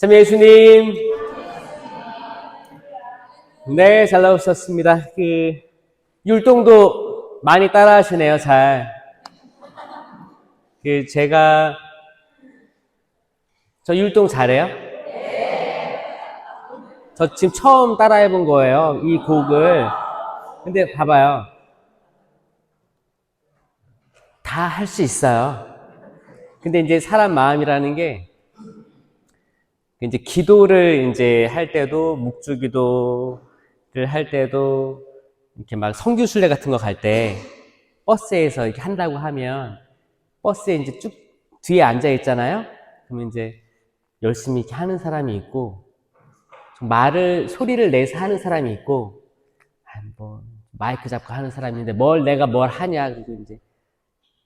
참 예수님. 네, 잘 나오셨습니다. 율동도 많이 따라 하시네요, 잘. 저 율동 잘해요? 저 지금 처음 따라 해본 거예요, 이 곡을. 근데 봐봐요. 다 할 수 있어요. 근데 이제 사람 마음이라는 게, 이제 기도를 이제 할 때도, 묵주기도를 할 때도, 이렇게 막 성교순례 같은 거 갈 때, 버스에서 이렇게 한다고 하면, 버스에 이제 쭉 뒤에 앉아 있잖아요? 그러면 이제 열심히 이렇게 하는 사람이 있고, 소리를 내서 하는 사람이 있고, 마이크 잡고 하는 사람이 있는데, 내가 뭘 하냐, 그리고 이제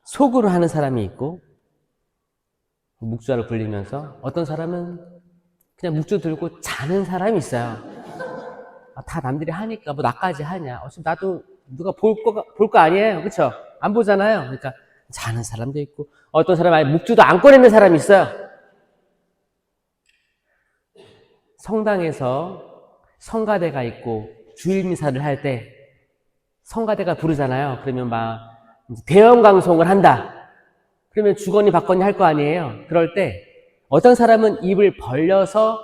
속으로 하는 사람이 있고, 묵주를 굴리면서, 어떤 사람은 그냥 묵주 들고 자는 사람이 있어요. 다 남들이 하니까 나까지 하냐. 어차피 나도 누가 볼 거 아니에요. 그쵸? 안 보잖아요. 그러니까 자는 사람도 있고, 어떤 사람은 아예 묵주도 안 꺼내는 사람이 있어요. 성당에서 성가대가 있고 주일미사를 할 때 성가대가 부르잖아요. 그러면 대형 방송을 한다. 그러면 주거니 받거니 할 거 아니에요. 그럴 때 어떤 사람은 입을 벌려서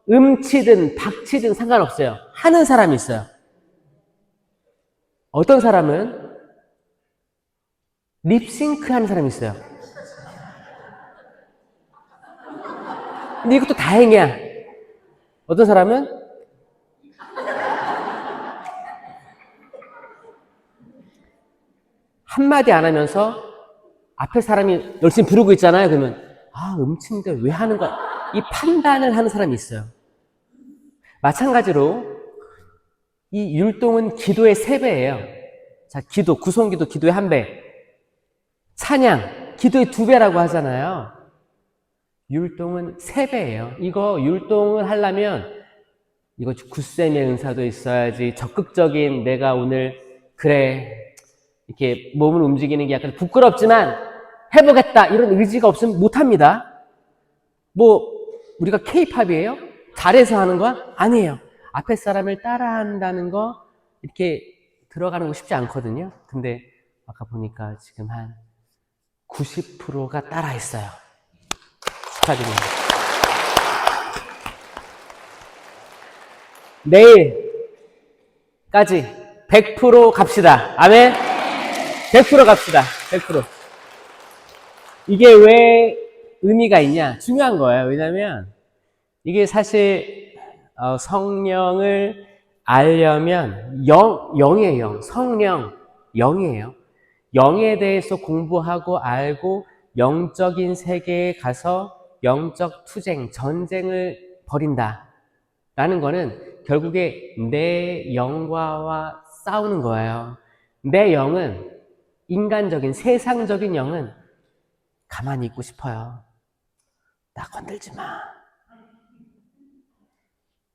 음치든 박치든 상관없어요. 하는 사람이 있어요. 어떤 사람은 립싱크 하는 사람이 있어요. 근데 이것도 다행이야. 어떤 사람은 한마디 안 하면서 앞에 사람이 열심히 부르고 있잖아요. 그러면 음치인데 왜 하는 거야? 이 판단을 하는 사람이 있어요. 마찬가지로 이 율동은 기도의 3배예요. 자, 구성기도 기도의 1배. 찬양, 기도의 2배라고 하잖아요. 율동은 3배예요. 이거 율동을 하려면 이거 굳셈의 은사도 있어야지. 적극적인 내가 오늘 이렇게 몸을 움직이는 게 약간 부끄럽지만 해보겠다 이런 의지가 없으면 못합니다. 우리가 K-팝이에요? 잘해서 하는 거야? 아니에요. 앞에 사람을 따라한다는 거 이렇게 들어가는 거 쉽지 않거든요. 근데 아까 보니까 지금 한 90%가 따라했어요. 축하드립니다. 내일까지 100% 갑시다. 아멘? 100% 갑시다. 100%. 이게 왜 의미가 있냐? 중요한 거예요. 왜냐면 이게 사실 성령을 알려면 영이에요. 영. 성령 영이에요. 영에 대해서 공부하고 알고 영적인 세계에 가서 영적 투쟁, 전쟁을 벌인다 라는 거는 결국에 내 영과와 싸우는 거예요. 내 영은 인간적인 세상적인 영은 가만히 있고 싶어요. 나 건들지 마.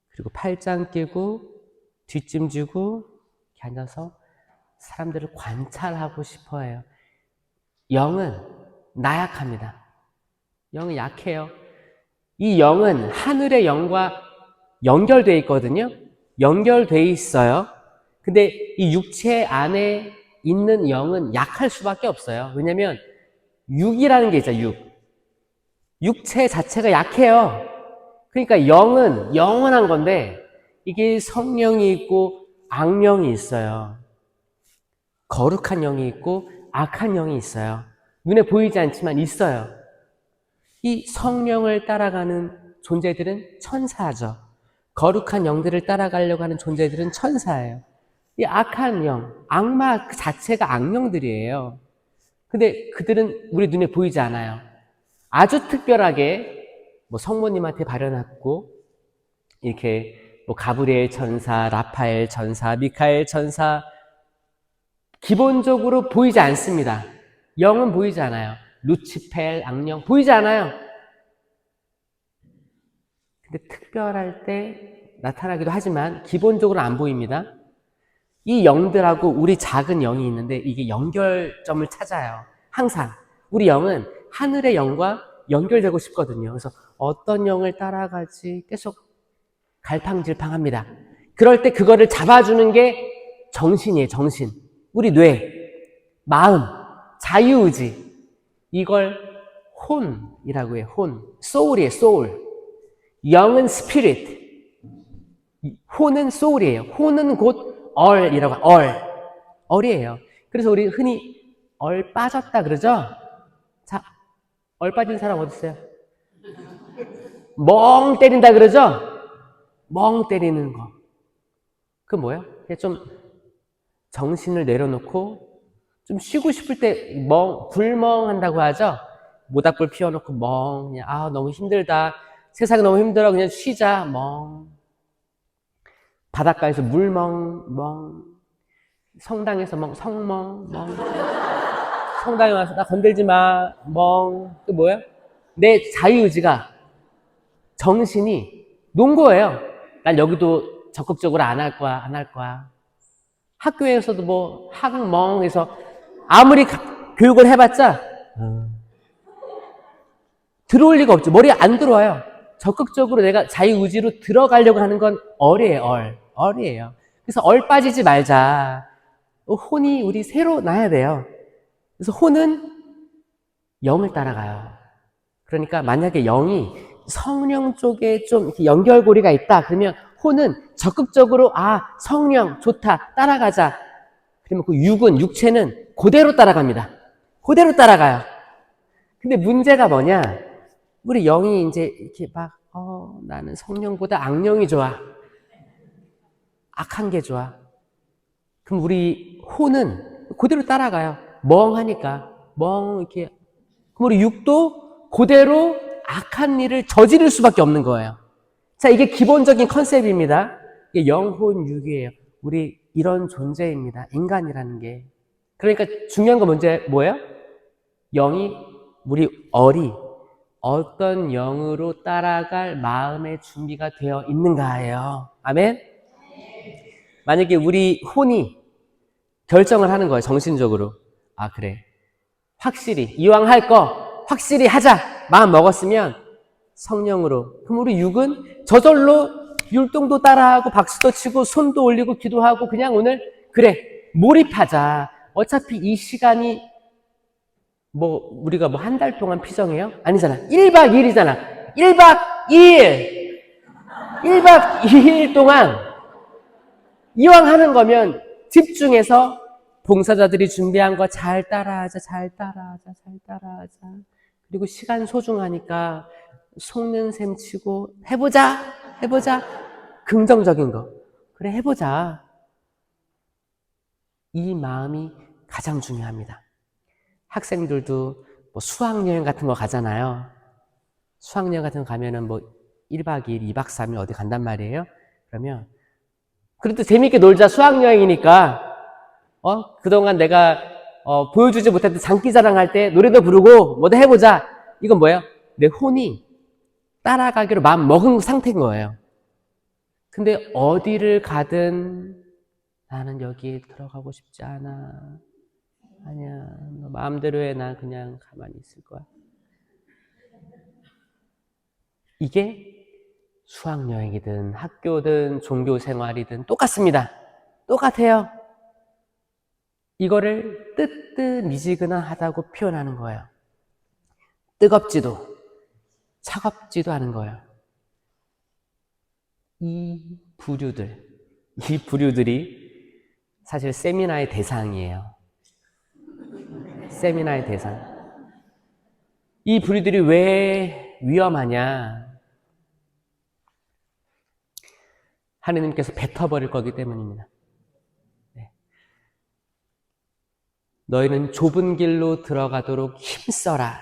그리고 팔짱 끼고 뒷짐지고 이렇게 앉아서 사람들을 관찰하고 싶어해요. 영은 나약합니다. 영은 약해요. 이 영은 하늘의 영과 연결되어 있거든요. 연결되어 있어요. 근데 이 육체 안에 있는 영은 약할 수밖에 없어요. 왜냐면 육이라는 게 있잖아요. 육체 자체가 약해요. 그러니까 영은 영원한 건데 이게 성령이 있고 악령이 있어요. 거룩한 영이 있고 악한 영이 있어요. 눈에 보이지 않지만 있어요. 이 성령을 따라가는 존재들은 천사죠. 거룩한 영들을 따라가려고 하는 존재들은 천사예요. 이 악한 영, 악마 그 자체가 악령들이에요. 근데 그들은 우리 눈에 보이지 않아요. 아주 특별하게 성모님한테 발현했고 이렇게 가브리엘 천사, 라파엘 천사, 미카엘 천사 기본적으로 보이지 않습니다. 영은 보이지 않아요. 루치펠, 악령 보이지 않아요. 근데 특별할 때 나타나기도 하지만 기본적으로 안 보입니다. 이 영들하고 우리 작은 영이 있는데 이게 연결점을 찾아요. 항상 우리 영은 하늘의 영과 연결되고 싶거든요. 그래서 어떤 영을 따라가지 계속 갈팡질팡합니다. 그럴 때 그거를 잡아주는 게 정신이에요. 정신. 우리 뇌, 마음, 자유의지. 이걸 혼이라고 해요. 혼. 소울이에요. 소울. 영은 스피릿. 혼은 소울이에요. 혼은 곧 얼이라고 얼이에요. 그래서 우리 흔히 얼 빠졌다 그러죠? 자, 얼 빠진 사람 어디 있어요? 멍 때린다 그러죠? 멍 때리는 거. 그 뭐예요? 좀 정신을 내려놓고 좀 쉬고 싶을 때 불멍한다고 하죠? 모닥불 피워놓고 그냥 너무 힘들다. 세상이 너무 힘들어. 그냥 쉬자. 바닷가에서 물멍. 성당에서 성멍. 성당에 와서 나 건들지 마. 또 뭐예요? 내 자유의지가 정신이 논 거예요. 난 여기도 적극적으로 안 할 거야. 학교에서도 학멍해서 아무리 교육을 해봤자 들어올 리가 없죠. 머리에 안 들어와요. 적극적으로 내가 자유의지로 들어가려고 하는 건 얼이에요. 그래서 얼 빠지지 말자. 혼이 우리 새로 나야 돼요. 그래서 혼은 영을 따라가요. 그러니까 만약에 영이 성령 쪽에 좀 이렇게 연결고리가 있다. 그러면 혼은 적극적으로 성령 좋다. 따라가자. 그러면 그 육체는 그대로 따라갑니다. 그대로 따라가요. 근데 문제가 뭐냐? 우리 영이 이제 이렇게 나는 성령보다 악령이 좋아. 악한 게 좋아. 그럼 우리 혼은 그대로 따라가요. 멍하니까. 이렇게. 그럼 우리 육도 그대로 악한 일을 저지를 수밖에 없는 거예요. 자, 이게 기본적인 컨셉입니다. 이게 영혼 육이에요. 우리 이런 존재입니다. 인간이라는 게. 그러니까 중요한 건 뭐예요? 영이, 우리 어떤 영으로 따라갈 마음의 준비가 되어 있는가예요. 아멘? 만약에 우리 혼이 결정을 하는 거예요. 정신적으로. 그래. 확실히 이왕 할 거 확실히 하자. 마음 먹었으면 성령으로. 그럼 우리 육은 저절로 율동도 따라하고 박수도 치고 손도 올리고 기도하고 그냥 오늘 그래 몰입하자. 어차피 이 시간이 우리가 한 달 동안 피정해요? 아니잖아. 1박 2일이잖아. 1박 2일 동안 이왕 하는 거면 집중해서 봉사자들이 준비한 거 잘 따라하자. 그리고 시간 소중하니까 속는 셈 치고 해보자. 긍정적인 거. 그래, 해보자. 이 마음이 가장 중요합니다. 학생들도 수학여행 같은 거 가잖아요. 수학여행 같은 거 가면은 1박 2일, 2박 3일 어디 간단 말이에요. 그러면 그래도 재밌게 놀자. 수학여행이니까 그동안 내가 보여주지 못했던 장기자랑 할 때 노래도 부르고 뭐도 해보자. 이건 뭐예요? 내 혼이 따라가기로 마음 먹은 상태인 거예요. 근데 어디를 가든 나는 여기 들어가고 싶지 않아. 아니야, 너 마음대로 해. 난 그냥 가만히 있을 거야. 이게 수학여행이든 학교든 종교생활이든 똑같습니다. 똑같아요. 이거를 뜨뜻미지근하다고 표현하는 거예요. 뜨겁지도 차갑지도 않은 거예요. 이 부류들이 사실 세미나의 대상이에요. 세미나의 대상. 이 부류들이 왜 위험하냐? 하느님께서 뱉어버릴 거기 때문입니다. 너희는 좁은 길로 들어가도록 힘써라.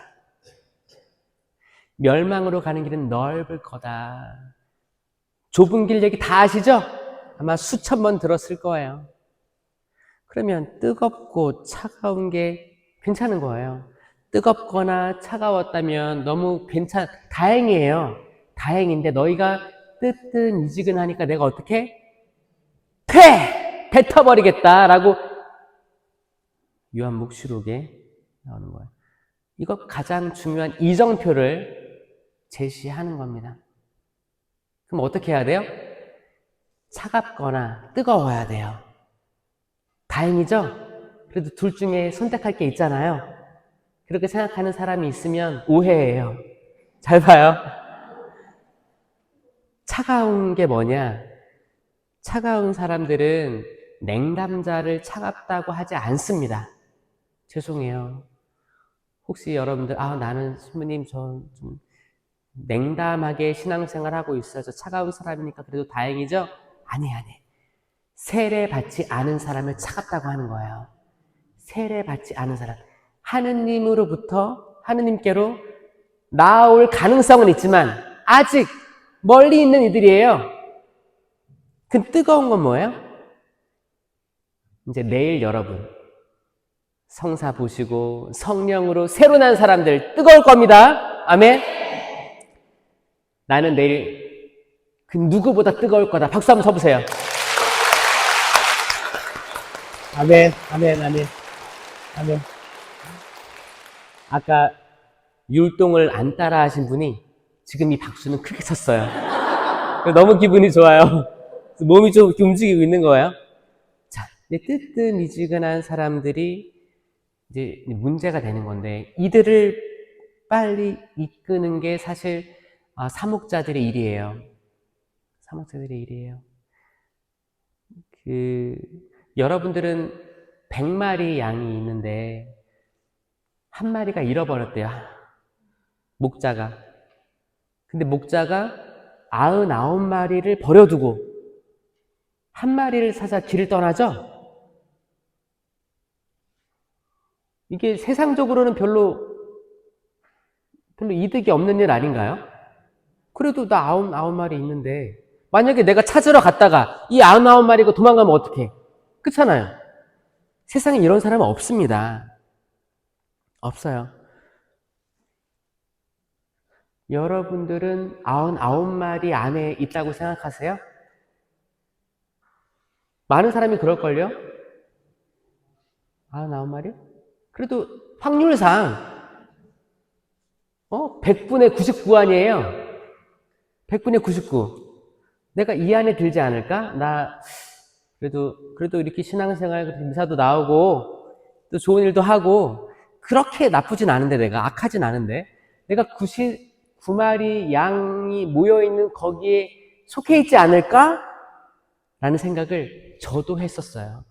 멸망으로 가는 길은 넓을 거다. 좁은 길 얘기 다 아시죠? 아마 수천 번 들었을 거예요. 그러면 뜨겁고 차가운 게 괜찮은 거예요. 뜨겁거나 차가웠다면 너무 다행이에요. 다행인데 너희가 뜨뜻미지근하니까 내가 어떻게? 뱉어버리겠다라고 요한묵시록에 나오는 거예요. 이거 가장 중요한 이정표를 제시하는 겁니다. 그럼 어떻게 해야 돼요? 차갑거나 뜨거워야 돼요. 다행이죠? 그래도 둘 중에 선택할 게 있잖아요. 그렇게 생각하는 사람이 있으면 오해예요. 잘 봐요. 차가운 게 뭐냐? 차가운 사람들은 냉담자를 차갑다고 하지 않습니다. 죄송해요. 혹시 여러분들 나는 신부님 저 좀 냉담하게 신앙생활 하고 있어요. 저 차가운 사람이니까 그래도 다행이죠? 아니. 세례받지 않은 사람을 차갑다고 하는 거예요. 세례받지 않은 사람. 하느님께로 나올 가능성은 있지만 아직 멀리 있는 이들이에요. 그 뜨거운 건 뭐예요? 이제 내일 여러분 성사 보시고 성령으로 새로 난 사람들 뜨거울 겁니다. 아멘. 나는 내일 그 누구보다 뜨거울 거다. 박수 한번 쳐보세요. 아멘. 아까 율동을 안 따라 하신 분이 지금 이 박수는 크게 쳤어요. 너무 기분이 좋아요. 몸이 좀 움직이고 있는 거예요. 자, 뜨뜻미지근한 사람들이 이제 문제가 되는 건데, 이들을 빨리 이끄는 게 사실 사목자들의 일이에요. 사목자들의 일이에요. 여러분들은 100마리 양이 있는데 한 마리가 잃어버렸대요. 목자가. 근데 목자가 99마리를 버려두고 한 마리를 찾아 길을 떠나죠? 이게 세상적으로는 별로 이득이 없는 일 아닌가요? 그래도 나 99마리 있는데 만약에 내가 찾으러 갔다가 이 99마리가 도망가면 어떡해? 그렇잖아요. 세상에 이런 사람은 없습니다. 없어요. 여러분들은 99마리 안에 있다고 생각하세요? 많은 사람이 그럴걸요? 99마리? 그래도 확률상 100분의 99 아니에요? 100분의 99. 내가 이 안에 들지 않을까? 나 그래도 이렇게 신앙생활 미사도 나오고 또 좋은 일도 하고 그렇게 나쁘진 않은데, 내가 악하진 않은데, 내가 99마리 양이 모여있는 거기에 속해 있지 않을까? 라는 생각을 저도 했었어요.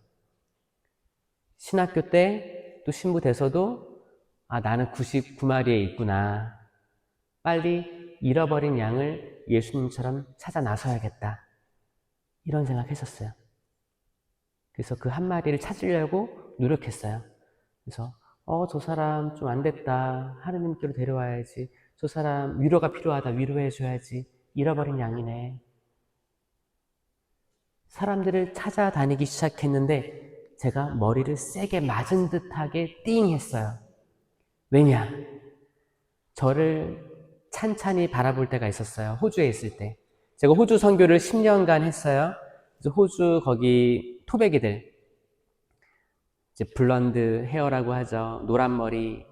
신학교 때 또 신부 돼서도 나는 99마리에 있구나. 빨리 잃어버린 양을 예수님처럼 찾아 나서야겠다. 이런 생각했었어요. 그래서 그 한 마리를 찾으려고 노력했어요. 그래서 저 사람 좀 안 됐다. 하느님께로 데려와야지. 저 사람 위로가 필요하다. 위로해줘야지. 잃어버린 양이네. 사람들을 찾아다니기 시작했는데 제가 머리를 세게 맞은 듯하게 띵 했어요. 왜냐? 저를 찬찬히 바라볼 때가 있었어요. 호주에 있을 때. 제가 호주 선교를 10년간 했어요. 그래서 호주 거기 토백이들, 이제 블론드 헤어라고 하죠. 노란 머리,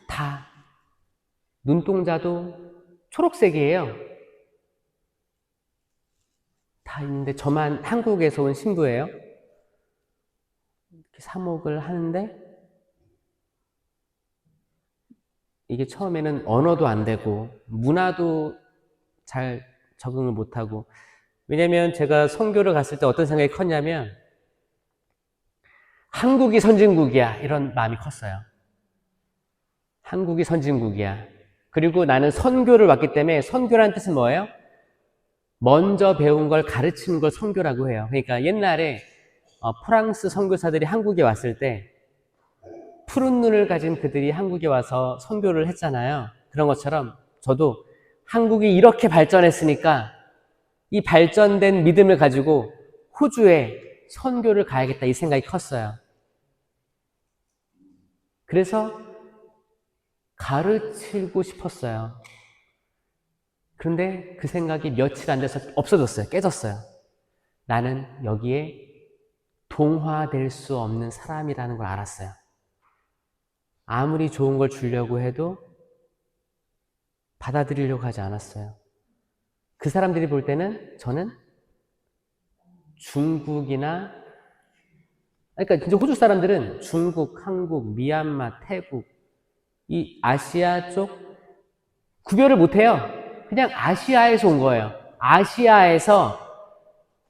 다 눈동자도 초록색이에요. 다 있는데 저만 한국에서 온 신부예요. 이렇게 사목을 하는데 이게 처음에는 언어도 안 되고 문화도 잘 적응을 못하고, 왜냐면 제가 선교를 갔을 때 어떤 생각이 컸냐면 한국이 선진국이야, 이런 마음이 컸어요. 한국이 선진국이야. 그리고 나는 선교를 왔기 때문에, 선교라는 뜻은 뭐예요? 먼저 배운 걸 가르치는 걸 선교라고 해요. 그러니까 옛날에 프랑스 선교사들이 한국에 왔을 때 푸른 눈을 가진 그들이 한국에 와서 선교를 했잖아요. 그런 것처럼 저도 한국이 이렇게 발전했으니까 이 발전된 믿음을 가지고 호주에 선교를 가야겠다, 이 생각이 컸어요. 그래서 가르치고 싶었어요. 그런데 그 생각이 며칠 안 돼서 없어졌어요. 깨졌어요. 나는 여기에 동화될 수 없는 사람이라는 걸 알았어요. 아무리 좋은 걸 주려고 해도 받아들이려고 하지 않았어요. 그 사람들이 볼 때는 저는 중국이나, 그러니까 진짜 호주 사람들은 중국, 한국, 미얀마, 태국, 이 아시아 쪽 구별을 못해요. 그냥 아시아에서 온 거예요. 아시아에서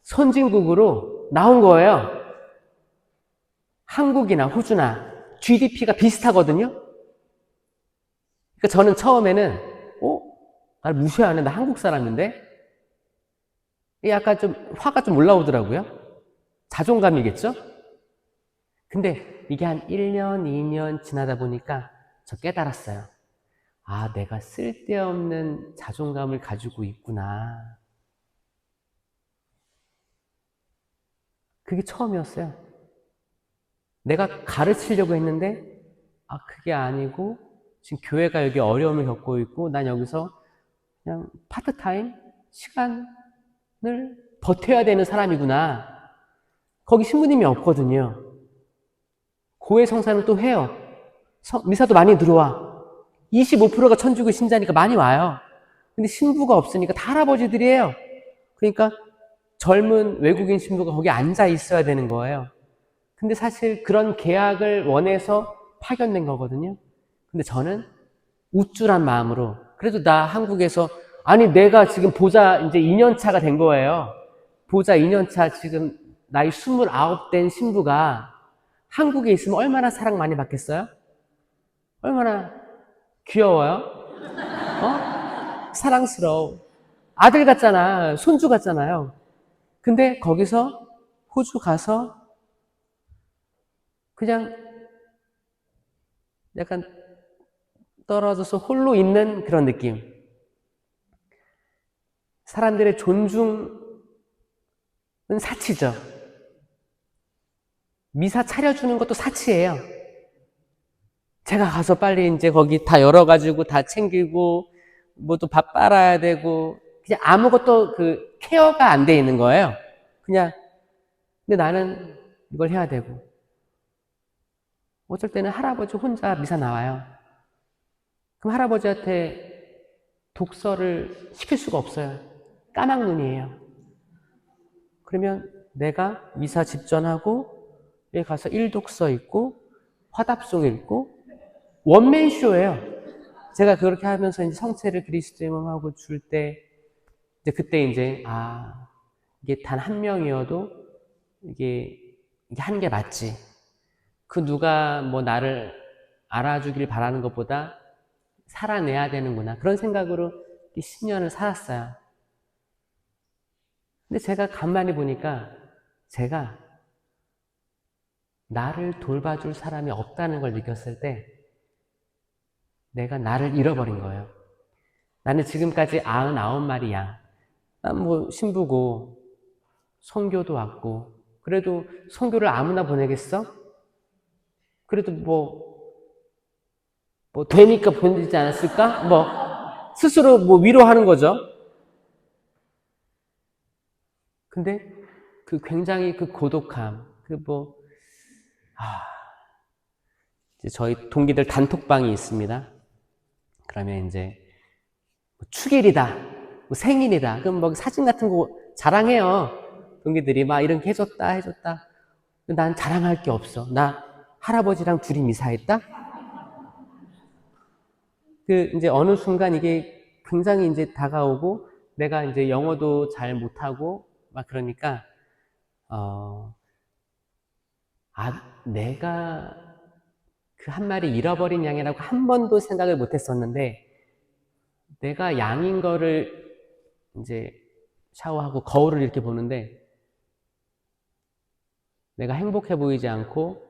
선진국으로 나온 거예요. 한국이나 호주나 GDP가 비슷하거든요. 그러니까 저는 처음에는 날 무시하네, 나 한국 사람인데? 약간 좀 화가 좀 올라오더라고요. 자존감이겠죠? 근데 이게 한 1년, 2년 지나다 보니까 저 깨달았어요. 아, 내가 쓸데없는 자존감을 가지고 있구나. 그게 처음이었어요. 내가 가르치려고 했는데, 그게 아니고, 지금 교회가 여기 어려움을 겪고 있고, 난 여기서 그냥 파트타임 시간을 버텨야 되는 사람이구나. 거기 신부님이 없거든요. 고해 성사는 또 해요. 미사도 많이 들어와. 25%가 천주교 신자니까 많이 와요. 근데 신부가 없으니까 다 할아버지들이에요. 그러니까 젊은 외국인 신부가 거기 앉아 있어야 되는 거예요. 근데 사실 그런 계약을 원해서 파견된 거거든요. 근데 저는 우쭐한 마음으로, 그래도 나 한국에서, 아니 내가 지금 보자 이제 2년 차가 된 거예요. 보자 2년 차 지금 나이 29 된 신부가 한국에 있으면 얼마나 사랑 많이 받겠어요? 얼마나 귀여워요? 사랑스러워. 아들 같잖아. 손주 같잖아요. 근데 거기서 호주 가서 그냥 약간 떨어져서 홀로 있는 그런 느낌. 사람들의 존중은 사치죠. 미사 차려주는 것도 사치예요. 제가 가서 빨리 이제 거기 다 열어가지고 다 챙기고, 뭐 또 밥 빨아야 되고, 그냥 아무것도 그 케어가 안 돼 있는 거예요. 그냥, 근데 나는 이걸 해야 되고. 어쩔 때는 할아버지 혼자 미사 나와요. 그럼 할아버지한테 독서를 시킬 수가 없어요. 까막눈이에요. 그러면 내가 미사 집전하고, 여기 가서 일독서 읽고, 화답송 읽고, 원맨쇼예요. 제가 그렇게 하면서 이제 성체를 그리스도의 몸하고 줄 때, 이제 그때 이제, 이게 단 한 명이어도 이게 한 게 맞지. 그 누가 뭐 나를 알아주길 바라는 것보다 살아내야 되는구나. 그런 생각으로 10년을 살았어요. 근데 제가 간만에 보니까 제가 나를 돌봐줄 사람이 없다는 걸 느꼈을 때 내가 나를 잃어버린 거예요. 나는 지금까지 99마리 양. 난 뭐 신부고 선교도 왔고, 그래도 선교를 아무나 보내겠어? 그래도 뭐 되니까 보내지 않았을까? 뭐 스스로 뭐 위로하는 거죠. 근데 그 굉장히 그 고독함, 이제 저희 동기들 단톡방이 있습니다. 그러면 이제 축일이다, 뭐 생일이다, 그럼 뭐 사진 같은 거 자랑해요. 동기들이 막 이런 게 해줬다. 난 자랑할 게 없어. 나 할아버지랑 둘이 미사했다? 이제 어느 순간 이게 굉장히 이제 다가오고, 내가 이제 영어도 잘 못하고, 막 그러니까, 내가 그 한 마리 잃어버린 양이라고 한 번도 생각을 못 했었는데, 내가 양인 거를 이제 샤워하고 거울을 이렇게 보는데, 내가 행복해 보이지 않고,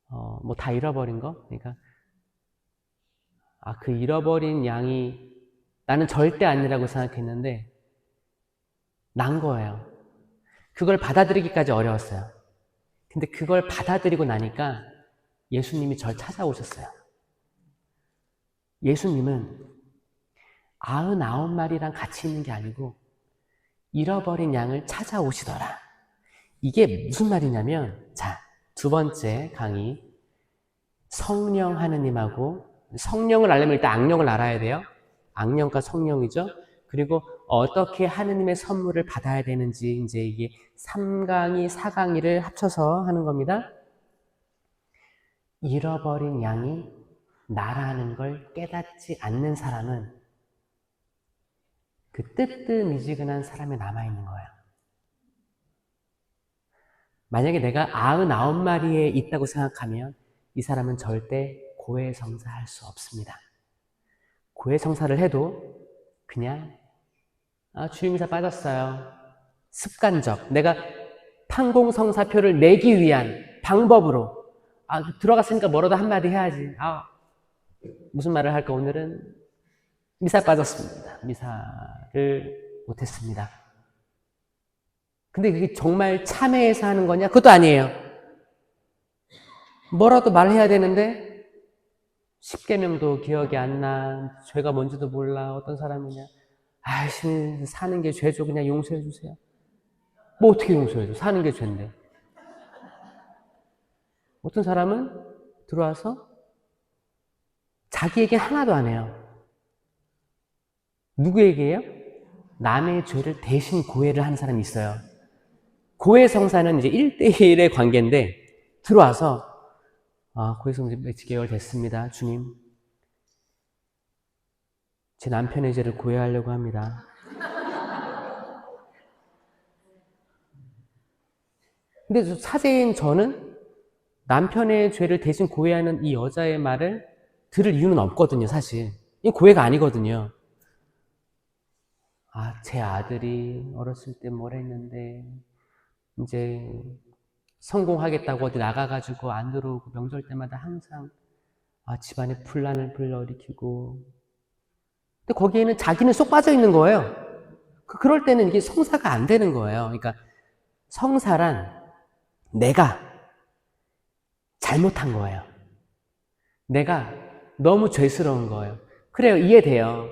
뭐 다 잃어버린 거? 그러니까, 그 잃어버린 양이 나는 절대 아니라고 생각했는데, 난 거예요. 그걸 받아들이기까지 어려웠어요. 근데 그걸 받아들이고 나니까 예수님이 절 찾아오셨어요. 예수님은 99마리랑 같이 있는 게 아니고 잃어버린 양을 찾아오시더라. 이게 무슨 말이냐면, 자, 두 번째 강의. 성령 하느님하고, 성령을 알려면 일단 악령을 알아야 돼요. 악령과 성령이죠. 그리고 어떻게 하느님의 선물을 받아야 되는지, 이제 이게 3강이 4강이를 합쳐서 하는 겁니다. 잃어버린 양이 나라는 걸 깨닫지 않는 사람은 그 뜨뜻미지근한 사람에 남아있는 거예요. 만약에 내가 99마리에 있다고 생각하면 이 사람은 절대 고해성사할 수 없습니다. 고해성사를 해도 그냥 주임사 빠졌어요. 습관적, 내가 판공성사표를 내기 위한 방법으로 들어갔으니까 뭐라도 한마디 해야지. 무슨 말을 할까? 오늘은 미사 빠졌습니다. 미사를 못했습니다. 근데 그게 정말 참회해서 하는 거냐? 그것도 아니에요. 뭐라도 말해야 되는데 10계명도 기억이 안 나. 죄가 뭔지도 몰라. 어떤 사람이냐. 아이씨, 사는 게 죄죠. 그냥 용서해 주세요. 뭐 어떻게 용서해 줘? 사는 게 죄인데. 어떤 사람은 들어와서 자기에게 하나도 안 해요. 누구에게요? 남의 죄를 대신 고해를 하는 사람이 있어요. 고해성사는 이제 1대1의 관계인데 들어와서 고해성사 몇 개월 됐습니다. 주님, 제 남편의 죄를 고해하려고 합니다. 근데 사제인 저는 남편의 죄를 대신 고해하는 이 여자의 말을 들을 이유는 없거든요, 사실. 이건 고해가 아니거든요. 제 아들이 어렸을 때 뭘 했는데, 이제 성공하겠다고 어디 나가가지고 안 들어오고 명절 때마다 항상 집안에 분란을 불러일으키고. 근데 거기에는 자기는 쏙 빠져 있는 거예요. 그럴 때는 이게 성사가 안 되는 거예요. 그러니까 성사란 내가 잘못한 거예요. 내가 너무 죄스러운 거예요. 그래요, 이해돼요.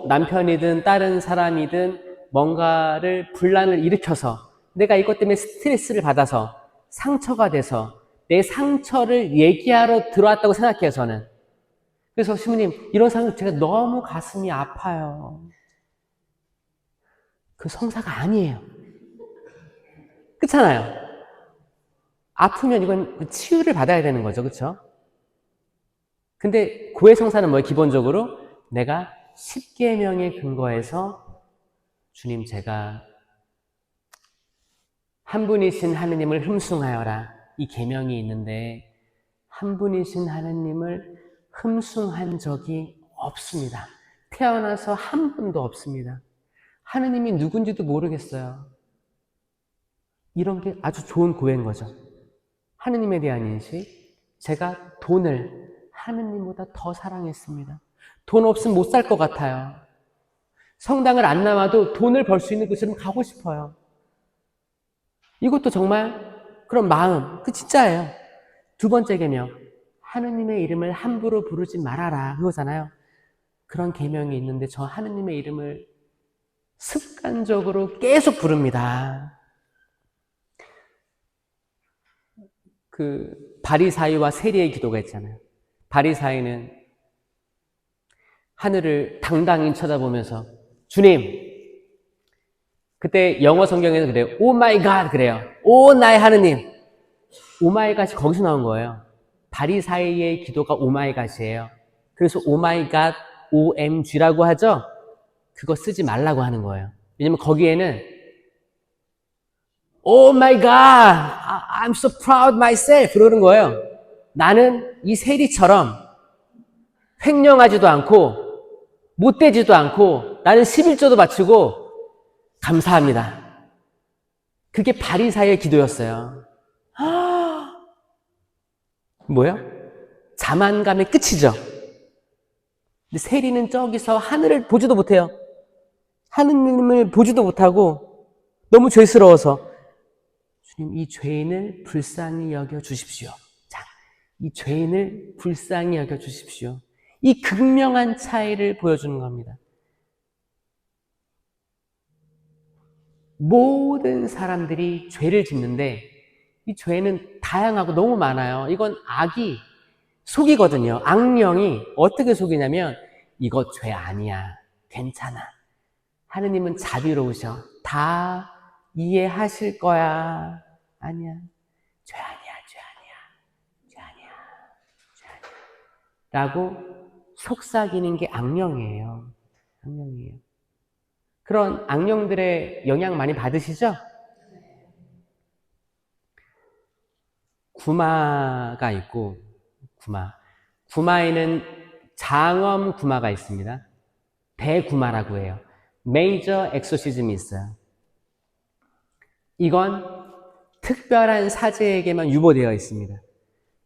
남편이든 다른 사람이든 뭔가를 분란을 일으켜서 내가 이것 때문에 스트레스를 받아서 상처가 돼서 내 상처를 얘기하러 들어왔다고 생각해요, 저는. 그래서 신부님, 이런 상황 제가 너무 가슴이 아파요. 그 성사가 아니에요. 그렇잖아요. 아프면 이건 치유를 받아야 되는 거죠, 그렇죠? 근데 고해성사는 뭐예요? 기본적으로 내가 10계명의 근거에서 주님, 제가 한 분이신 하느님을 흠숭하여라, 이 계명이 있는데 한 분이신 하느님을 흠숭한 적이 없습니다. 태어나서 한 번도 없습니다. 하느님이 누군지도 모르겠어요. 이런 게 아주 좋은 고해인 거죠. 하느님에 대한 인식, 제가 돈을 하느님보다 더 사랑했습니다. 돈 없으면 못 살 것 같아요. 성당을 안 나와도 돈을 벌 수 있는 곳으로 가고 싶어요. 이것도 정말 그런 마음, 진짜예요. 두 번째 계명, 하느님의 이름을 함부로 부르지 말아라, 그거잖아요. 그런 계명이 있는데 저 하느님의 이름을 습관적으로 계속 부릅니다. 바리사이와 세리의 기도가 있잖아요. 바리사이는 하늘을 당당히 쳐다보면서 주님, 그때 영어 성경에서 그래요. 오 마이 갓 그래요. 오 나의 하느님. 오 마이 갓이 거기서 나온 거예요. 바리사이의 기도가 오 마이 갓이에요. 그래서 오 마이 갓, OMG라고 하죠. 그거 쓰지 말라고 하는 거예요. 왜냐면 거기에는 Oh my God, I'm so proud myself 그러는 거예요. 나는 이 세리처럼 횡령하지도 않고 못되지도 않고 나는 11조도 바치고 감사합니다. 그게 바리사이의 기도였어요. 뭐야? 자만감의 끝이죠. 근데 세리는 저기서 하늘을 보지도 못해요. 하느님을 보지도 못하고 너무 죄스러워서 주님, 이 죄인을 불쌍히 여겨 주십시오. 자, 이 죄인을 불쌍히 여겨 주십시오. 이 극명한 차이를 보여주는 겁니다. 모든 사람들이 죄를 짓는데 이 죄는 다양하고 너무 많아요. 이건 악이 속이거든요. 악령이 어떻게 속이냐면 이거 죄 아니야. 괜찮아. 하느님은 자비로우셔. 다 이해하실 거야. 아니야. 죄 아니야. 죄 아니야. 죄 아니야. 죄 아니야. 라고 속삭이는 게 악령이에요. 악령이에요. 그런 악령들의 영향 많이 받으시죠? 구마가 있고, 구마에는 장엄 구마가 있습니다. 대구마라고 해요. 메이저 엑소시즘이 있어요. 이건 특별한 사제에게만 유보되어 있습니다.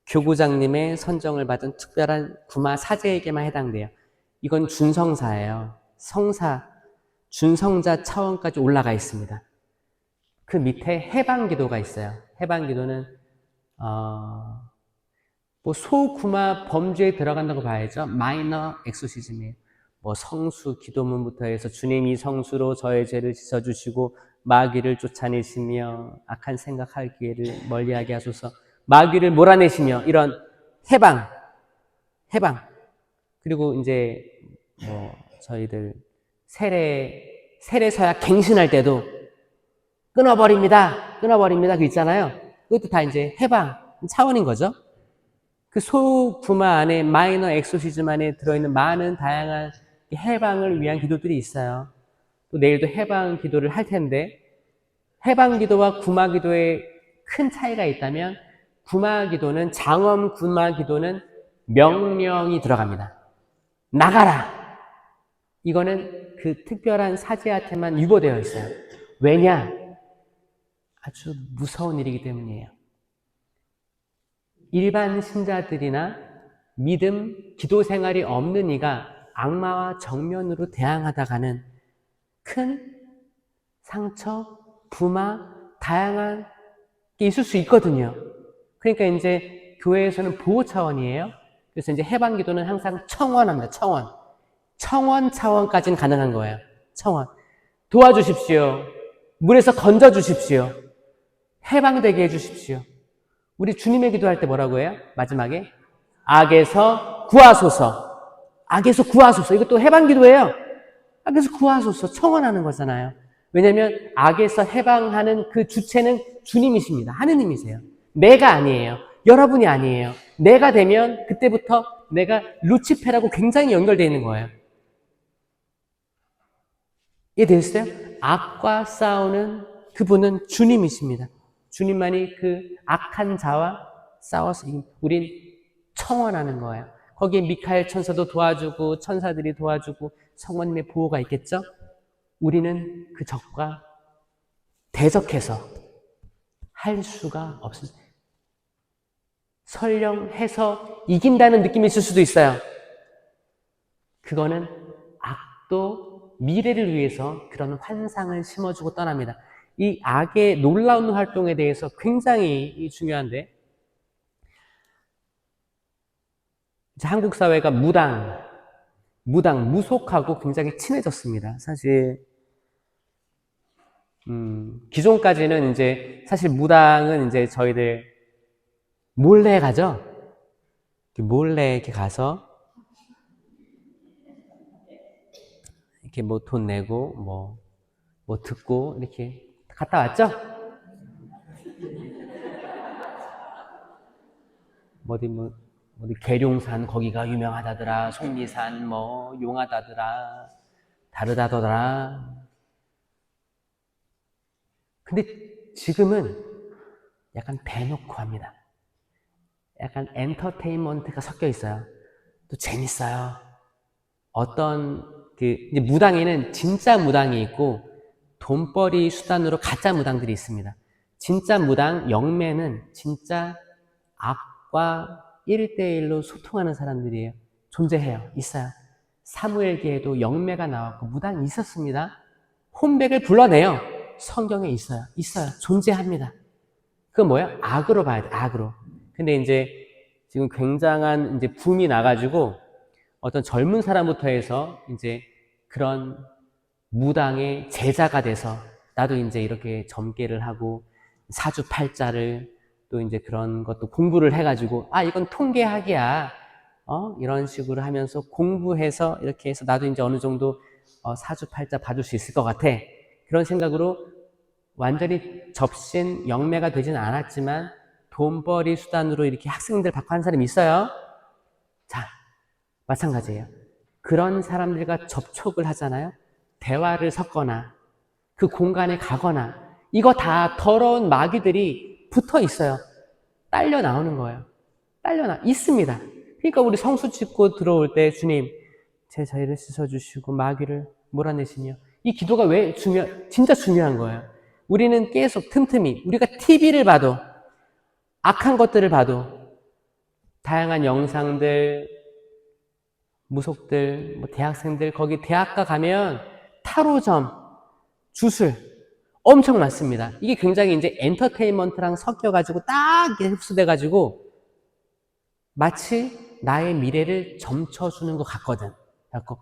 교구장님의 선정을 받은 특별한 구마 사제에게만 해당돼요. 이건 준성사예요. 성사, 준성자 차원까지 올라가 있습니다. 그 밑에 해방기도가 있어요. 해방기도는 뭐 소구마 범죄에 들어간다고 봐야죠. 마이너 엑소시즘이에요. 뭐 성수 기도문부터 해서 주님이 성수로 저의 죄를 씻어주시고 마귀를 쫓아내시며 악한 생각할 기회를 멀리하게 하소서, 마귀를 몰아내시며, 이런 해방. 그리고 이제 뭐 저희들 세례서약 갱신할 때도 끊어버립니다. 그 있잖아요. 그것도 다 이제 해방 차원인 거죠. 그 소구마 안에, 마이너 엑소시즘 안에 들어있는 많은 다양한 해방을 위한 기도들이 있어요. 또 내일도 해방 기도를 할 텐데, 해방 기도와 구마 기도에 큰 차이가 있다면, 구마 기도는, 장엄 구마 기도는 명령이 들어갑니다. 나가라! 이거는 그 특별한 사제한테만 유보되어 있어요. 왜냐? 아주 무서운 일이기 때문이에요. 일반 신자들이나 믿음, 기도 생활이 없는 이가 악마와 정면으로 대항하다가는 큰 상처, 부마, 다양한 게 있을 수 있거든요. 그러니까 이제 교회에서는 보호 차원이에요. 그래서 이제 해방 기도는 항상 청원합니다. 청원 차원까지는 가능한 거예요. 청원. 도와주십시오. 물에서 건져주십시오. 해방되게 해주십시오. 우리 주님의 기도할 때 뭐라고 해요? 마지막에 악에서 구하소서. 악에서 구하소서. 이것도 해방 기도예요. 악에서 구하소서. 청원하는 거잖아요. 왜냐하면 악에서 해방하는 그 주체는 주님이십니다. 하느님이세요. 내가 아니에요. 여러분이 아니에요. 내가 되면 그때부터 내가 루치페라고 굉장히 연결되어 있는 거예요. 이해되셨어요? 악과 싸우는 그분은 주님이십니다. 주님만이 그 악한 자와 싸워서 우린 청원하는 거예요. 거기에 미카엘 천사도 도와주고 천사들이 도와주고 성모님의 보호가 있겠죠? 우리는 그 적과 대적해서 할 수가 없습니다. 설령 해서 이긴다는 느낌이 있을 수도 있어요. 그거는 악도 미래를 위해서 그런 환상을 심어주고 떠납니다. 이 악의 놀라운 활동에 대해서 굉장히 중요한데, 한국 사회가 무속하고 굉장히 친해졌습니다. 사실 기존까지는 이제 사실 무당은 이제 저희들 몰래 가죠. 몰래 이렇게 가서 이렇게 뭐 돈 내고 뭐 듣고 이렇게 갔다 왔죠? 어디 계룡산 거기가 유명하다더라, 속리산 뭐 용하다더라, 다르다더라. 근데 지금은 약간 대놓고 합니다. 약간 엔터테인먼트가 섞여 있어요. 또 재밌어요. 이제 무당에는 진짜 무당이 있고 돈벌이 수단으로 가짜 무당들이 있습니다. 진짜 무당, 영매는 진짜 악과 1대1로 소통하는 사람들이에요. 존재해요. 있어요. 사무엘기에도 영매가 나왔고 무당이 있었습니다. 혼백을 불러내요. 성경에 있어요. 존재합니다. 그건 뭐예요? 악으로 봐야 돼. 악으로. 근데 이제 지금 굉장한 이제 붐이 나가지고 어떤 젊은 사람부터 해서 이제 그런 무당의 제자가 돼서 나도 이제 이렇게 점괘를 하고 사주팔자를 또 이제 그런 것도 공부를 해가지고, 아, 이건 통계학이야. 이런 식으로 하면서 공부해서 이렇게 해서 나도 이제 어느 정도 사주팔자 봐줄 수 있을 것 같아. 그런 생각으로 완전히 접신, 영매가 되진 않았지만 돈벌이 수단으로 이렇게 학생들 받고 하는 사람이 있어요. 자, 마찬가지예요. 그런 사람들과 접촉을 하잖아요. 대화를 섞거나 그 공간에 가거나 이거 다 더러운 마귀들이 붙어 있어요. 딸려 나오는 거예요. 있습니다. 그러니까 우리 성수 짓고 들어올 때 주님 제 자리를 씻어주시고 마귀를 몰아내시며, 이 기도가 왜 진짜 중요한 거예요. 우리는 계속 틈틈이 우리가 TV를 봐도, 악한 것들을 봐도, 다양한 영상들, 무속들, 뭐 대학생들, 거기 대학가 가면 타로점, 주술 엄청 많습니다. 이게 굉장히 이제 엔터테인먼트랑 섞여가지고 딱 흡수돼가지고 마치 나의 미래를 점쳐주는 것 같거든. 그래갖고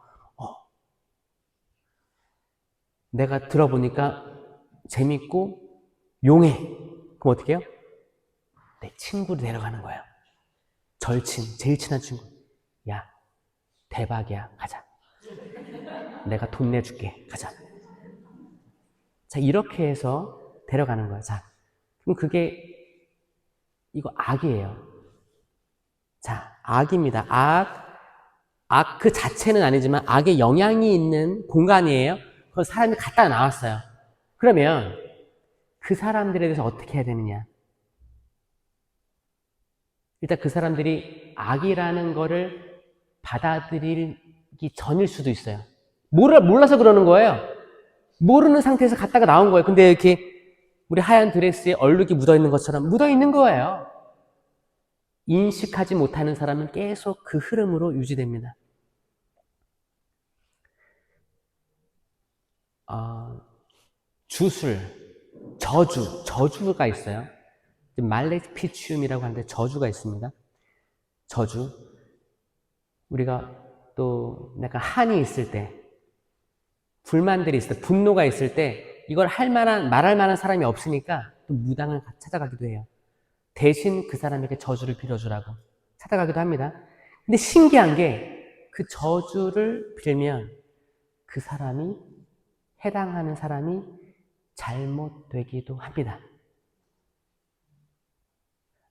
내가 들어보니까 재밌고 용해. 그럼 어떻게 해요? 내 친구를 데려가는 거예요. 절친, 제일 친한 친구. 야, 대박이야. 가자. 내가 돈 내줄게. 가자. 자, 이렇게 해서 데려가는 거예요. 자, 그럼 그게 이거 악이에요. 자, 악입니다. 악 그 자체는 아니지만 악의 영향이 있는 공간이에요. 그걸 사람이 갖다 나왔어요. 그러면 그 사람들에 대해서 어떻게 해야 되느냐? 일단 그 사람들이 악이라는 거를 받아들이기 전일 수도 있어요. 몰라서 그러는 거예요. 모르는 상태에서 갔다가 나온 거예요. 근데 이렇게 우리 하얀 드레스에 얼룩이 묻어있는 것처럼 묻어있는 거예요. 인식하지 못하는 사람은 계속 그 흐름으로 유지됩니다. 주술, 저주가 있어요. 말레피치움이라고 하는데 저주가 있습니다. 저주. 우리가 또 약간 한이 있을 때, 불만들이 있을 때, 분노가 있을 때 이걸 말할 만한 사람이 없으니까 또 무당을 찾아가기도 해요. 대신 그 사람에게 저주를 빌어주라고 찾아가기도 합니다. 근데 신기한 게 그 저주를 빌면 그 사람이, 해당하는 사람이 잘못되기도 합니다.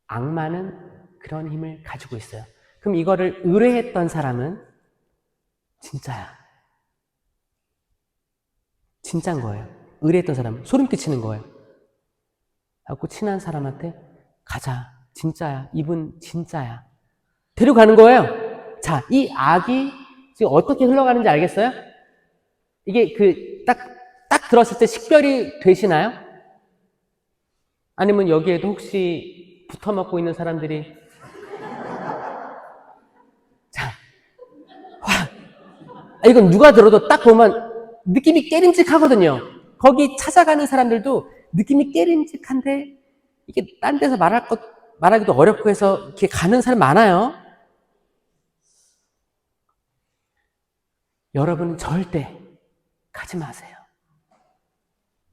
악마는 그런 힘을 가지고 있어요. 그럼 이거를 의뢰했던 사람은 진짜야. 진짜인 거예요. 의뢰했던 사람은 소름 끼치는 거예요. 그래서 친한 사람한테 가자. 진짜야. 이분 진짜야. 데려가는 거예요. 자, 이 악이 지금 어떻게 흘러가는지 알겠어요? 이게 딱 들었을 때 식별이 되시나요? 아니면 여기에도 혹시 붙어 먹고 있는 사람들이 자, 이건 누가 들어도 딱 보면 느낌이 깨림직하거든요. 거기 찾아가는 사람들도 느낌이 깨림직한데 이게 딴 데서 말하기도 어렵고 해서 이렇게 가는 사람 많아요. 여러분은 절대 가지 마세요.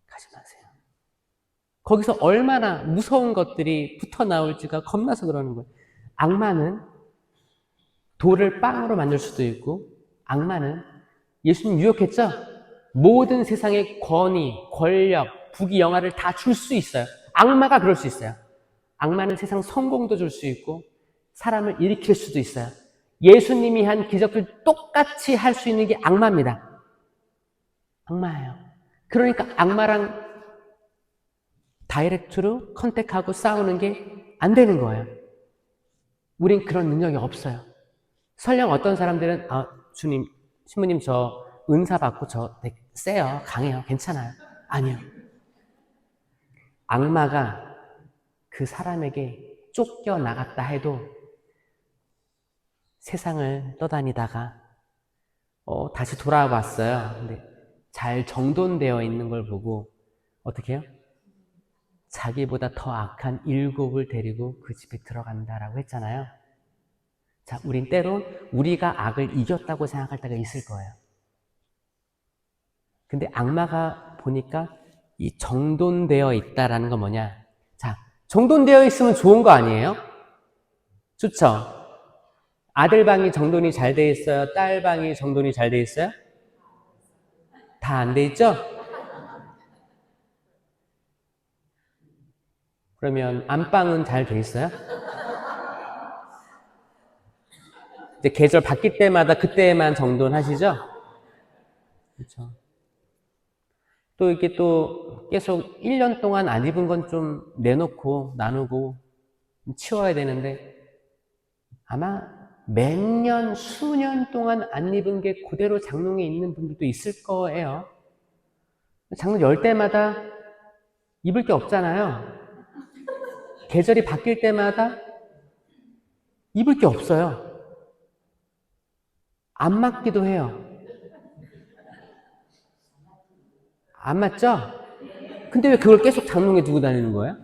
가지 마세요. 거기서 얼마나 무서운 것들이 붙어 나올지가 겁나서 그러는 거예요. 악마는 돌을 빵으로 만들 수도 있고, 악마는 예수님 유혹했죠? 모든 세상의 권위, 권력, 부귀, 영화를 다 줄 수 있어요. 악마가 그럴 수 있어요. 악마는 세상 성공도 줄 수 있고 사람을 일으킬 수도 있어요. 예수님이 한 기적들 똑같이 할 수 있는 게 악마입니다. 악마예요. 그러니까 악마랑 다이렉트로 컨택하고 싸우는 게 안 되는 거예요. 우린 그런 능력이 없어요. 설령 어떤 사람들은 주님, 신부님 저 은사 받고 저 세요, 강해요, 괜찮아요. 아니요. 악마가 그 사람에게 쫓겨나갔다 해도 세상을 떠다니다가 다시 돌아왔어요. 근데 잘 정돈되어 있는 걸 보고 어떻게 해요? 자기보다 더 악한 7을 데리고 그 집에 들어간다라고 했잖아요. 자, 우린 때론 우리가 악을 이겼다고 생각할 때가 있을 거예요. 근데 악마가 보니까 이 정돈되어 있다라는 건 뭐냐? 자, 정돈되어 있으면 좋은 거 아니에요? 좋죠? 아들 방이 정돈이 잘 돼 있어요? 딸 방이 정돈이 잘 돼 있어요? 다 안 돼 있죠? 그러면 안방은 잘 돼 있어요? 이제 계절 바뀔 때마다 그때만 정돈하시죠? 그렇죠. 또 이렇게 또 계속 1년 동안 안 입은 건 좀 내놓고 나누고 치워야 되는데 아마 몇 년, 수년 동안 안 입은 게 그대로 장롱에 있는 분들도 있을 거예요. 장롱 열 때마다 입을 게 없잖아요. 계절이 바뀔 때마다 입을 게 없어요. 안 맞기도 해요. 안 맞죠? 근데 왜 그걸 계속 장롱에 두고 다니는 거예요?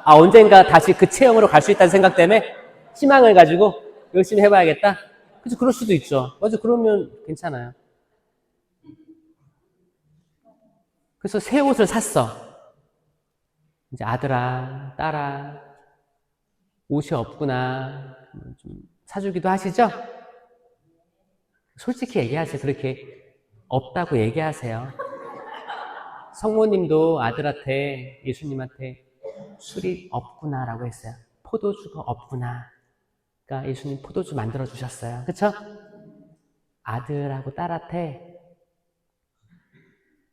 아, 언젠가 다시 그 체형으로 갈 수 있다는 생각 때문에 희망을 가지고 열심히 해봐야겠다? 그래서 그럴 수도 있죠. 맞아, 그러면 괜찮아요. 그래서 새 옷을 샀어. 이제 아들아, 딸아, 옷이 없구나. 좀 사주기도 하시죠? 솔직히 얘기하세요. 그렇게 없다고 얘기하세요. 성모님도 아들한테, 예수님한테 술이 없구나라고 했어요. 포도주가 없구나. 그러니까 예수님 포도주 만들어 주셨어요. 그쵸? 아들하고 딸한테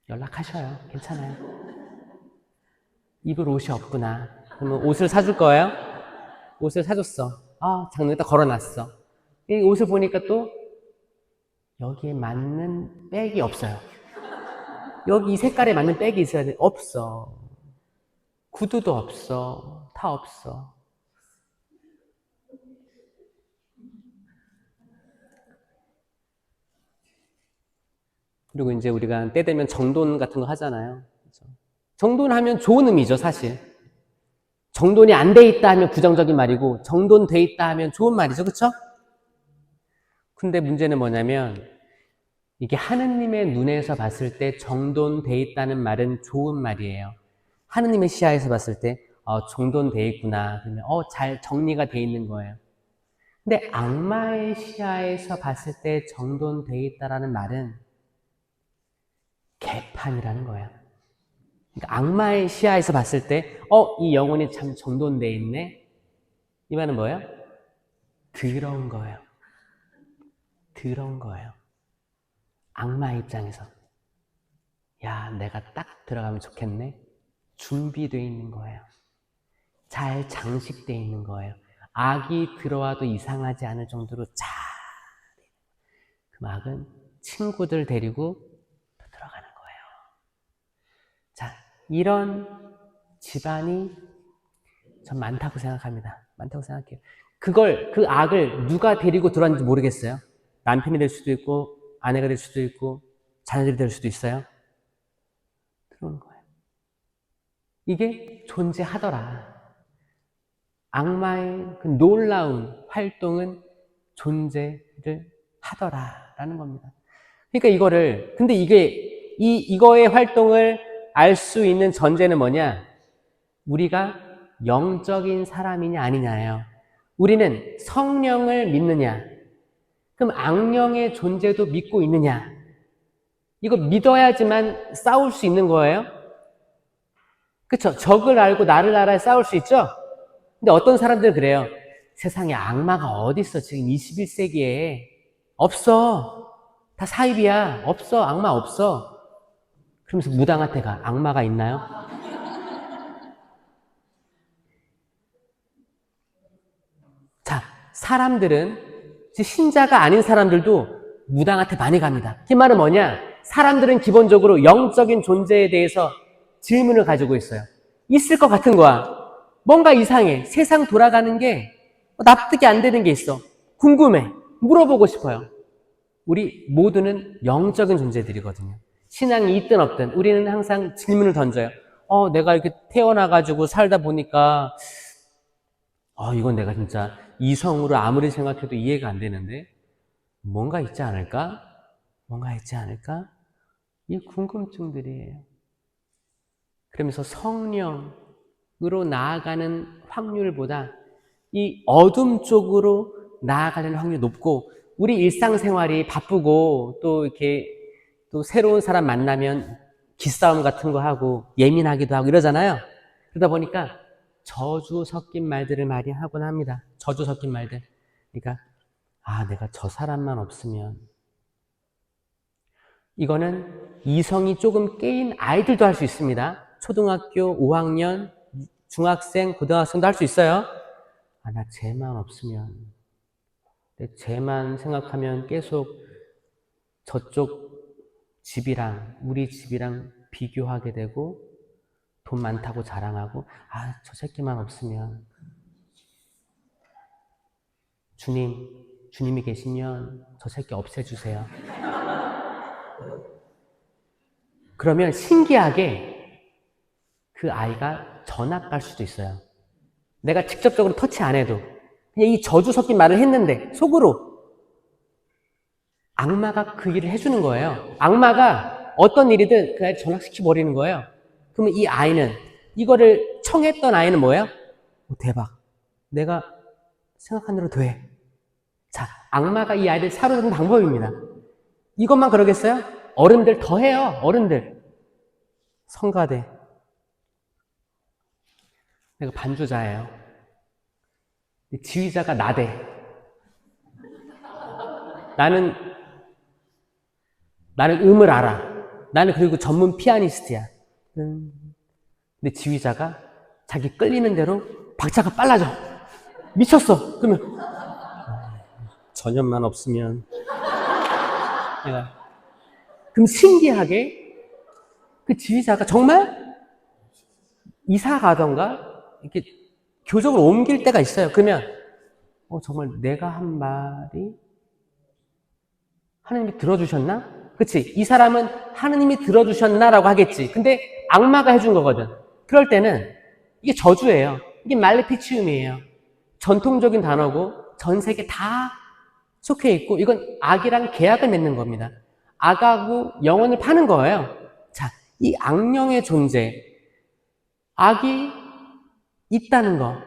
연락하셔요. 괜찮아요. 입을 옷이 없구나. 그러면 옷을 사줄 거예요? 옷을 사줬어. 아, 장롱에다 걸어놨어. 이 옷을 보니까 또 여기에 맞는 백이 없어요. 여기 이 색깔에 맞는 백이 있어야 돼. 없어. 구두도 없어. 다 없어. 그리고 이제 우리가 때 되면 정돈 같은 거 하잖아요. 그렇죠? 정돈하면 좋은 의미죠, 사실. 정돈이 안 돼 있다 하면 부정적인 말이고 정돈돼 있다 하면 좋은 말이죠. 그렇죠? 근데 문제는 뭐냐면 이게 하느님의 눈에서 봤을 때 정돈돼 있다는 말은 좋은 말이에요. 하느님의 시야에서 봤을 때 정돈돼 있구나. 그러면 잘 정리가 돼 있는 거예요. 근데 악마의 시야에서 봤을 때 정돈돼 있다라는 말은 개판이라는 거예요. 그러니까 악마의 시야에서 봤을 때 이 영혼이 참 정돈돼 있네. 이 말은 뭐예요? 더러운 거예요. 더러운 거예요. 악마 입장에서 야, 내가 딱 들어가면 좋겠네. 준비되어 있는 거예요. 잘 장식되어 있는 거예요. 악이 들어와도 이상하지 않을 정도로 잘. 그 악은 친구들 데리고 들어가는 거예요. 자, 이런 집안이 전 많다고 생각합니다. 많다고 생각해요. 그 악을 누가 데리고 들어왔는지 모르겠어요. 남편이 될 수도 있고, 아내가 될 수도 있고, 자녀들이 될 수도 있어요. 들어오는 거예요. 이게 존재하더라. 악마의 그 놀라운 활동은 존재를 하더라라는 겁니다. 그러니까 근데 이거의 활동을 알 수 있는 전제는 뭐냐? 우리가 영적인 사람이냐 아니냐예요. 우리는 성령을 믿느냐? 그럼 악령의 존재도 믿고 있느냐? 이거 믿어야지만 싸울 수 있는 거예요? 그쵸? 적을 알고 나를 알아야 싸울 수 있죠? 근데 어떤 사람들은 그래요. 세상에 악마가 어딨어, 지금 21세기에. 없어. 다 사입이야. 없어. 악마 없어. 그러면서 무당한테 가. 악마가 있나요? 자, 사람들은, 신자가 아닌 사람들도 무당한테 많이 갑니다. 그 말은 뭐냐? 사람들은 기본적으로 영적인 존재에 대해서 질문을 가지고 있어요. 있을 것 같은 거야. 뭔가 이상해. 세상 돌아가는 게 납득이 안 되는 게 있어. 궁금해. 물어보고 싶어요. 우리 모두는 영적인 존재들이거든요. 신앙이 있든 없든 우리는 항상 질문을 던져요. 내가 이렇게 태어나가지고 살다 보니까 이건 내가 진짜 이성으로 아무리 생각해도 이해가 안 되는데 뭔가 있지 않을까? 뭔가 있지 않을까? 이 궁금증들이에요. 그러면서 성령, 나아가는 확률보다 이 어둠 쪽으로 나아가는 확률이 높고, 우리 일상생활이 바쁘고 또 이렇게 또 새로운 사람 만나면 기싸움 같은 거 하고 예민하기도 하고 이러잖아요. 그러다 보니까 저주 섞인 말들을 많이 하곤 합니다. 저주 섞인 말들. 그러니까 내가 저 사람만 없으면. 이거는 이성이 조금 깨인 아이들도 할 수 있습니다. 초등학교 5학년, 중학생, 고등학생도 할 수 있어요. 나 쟤만 없으면. 쟤만 생각하면 계속 저쪽 집이랑 우리 집이랑 비교하게 되고, 돈 많다고 자랑하고, 저 새끼만 없으면. 주님이 계시면 저 새끼 없애주세요. 그러면 신기하게 그 아이가 전학 갈 수도 있어요. 내가 직접적으로 터치 안 해도 그냥 이 저주 섞인 말을 했는데 속으로 악마가 그 일을 해주는 거예요. 악마가 어떤 일이든 그 아이를 전학시켜버리는 거예요. 그러면 이 아이는, 이거를 청했던 아이는 뭐예요? 대박. 내가 생각한 대로 돼. 자, 악마가 이 아이를 사로잡는 방법입니다. 이것만 그러겠어요? 어른들 더 해요. 어른들. 성가대. 내가 반주자예요. 지휘자가 나대. 나는 음을 알아. 나는 그리고 전문 피아니스트야. 근데 지휘자가 자기 끌리는 대로 박자가 빨라져. 미쳤어. 그러면 전염만 없으면. 그럼 신기하게 그 지휘자가 정말 이사 가던가 이렇게 교적을 옮길 때가 있어요. 그러면 정말 내가 한 말이 하느님이 들어주셨나? 그치? 이 사람은 하느님이 들어주셨나라고 하겠지. 근데 악마가 해준 거거든. 그럴 때는 이게 저주예요. 이게 말레피치움이에요. 전통적인 단어고 전 세계 다 속해 있고, 이건 악이랑 계약을 맺는 겁니다. 악하고 영혼을 파는 거예요. 자, 이 악령의 존재, 악이 있다는 거.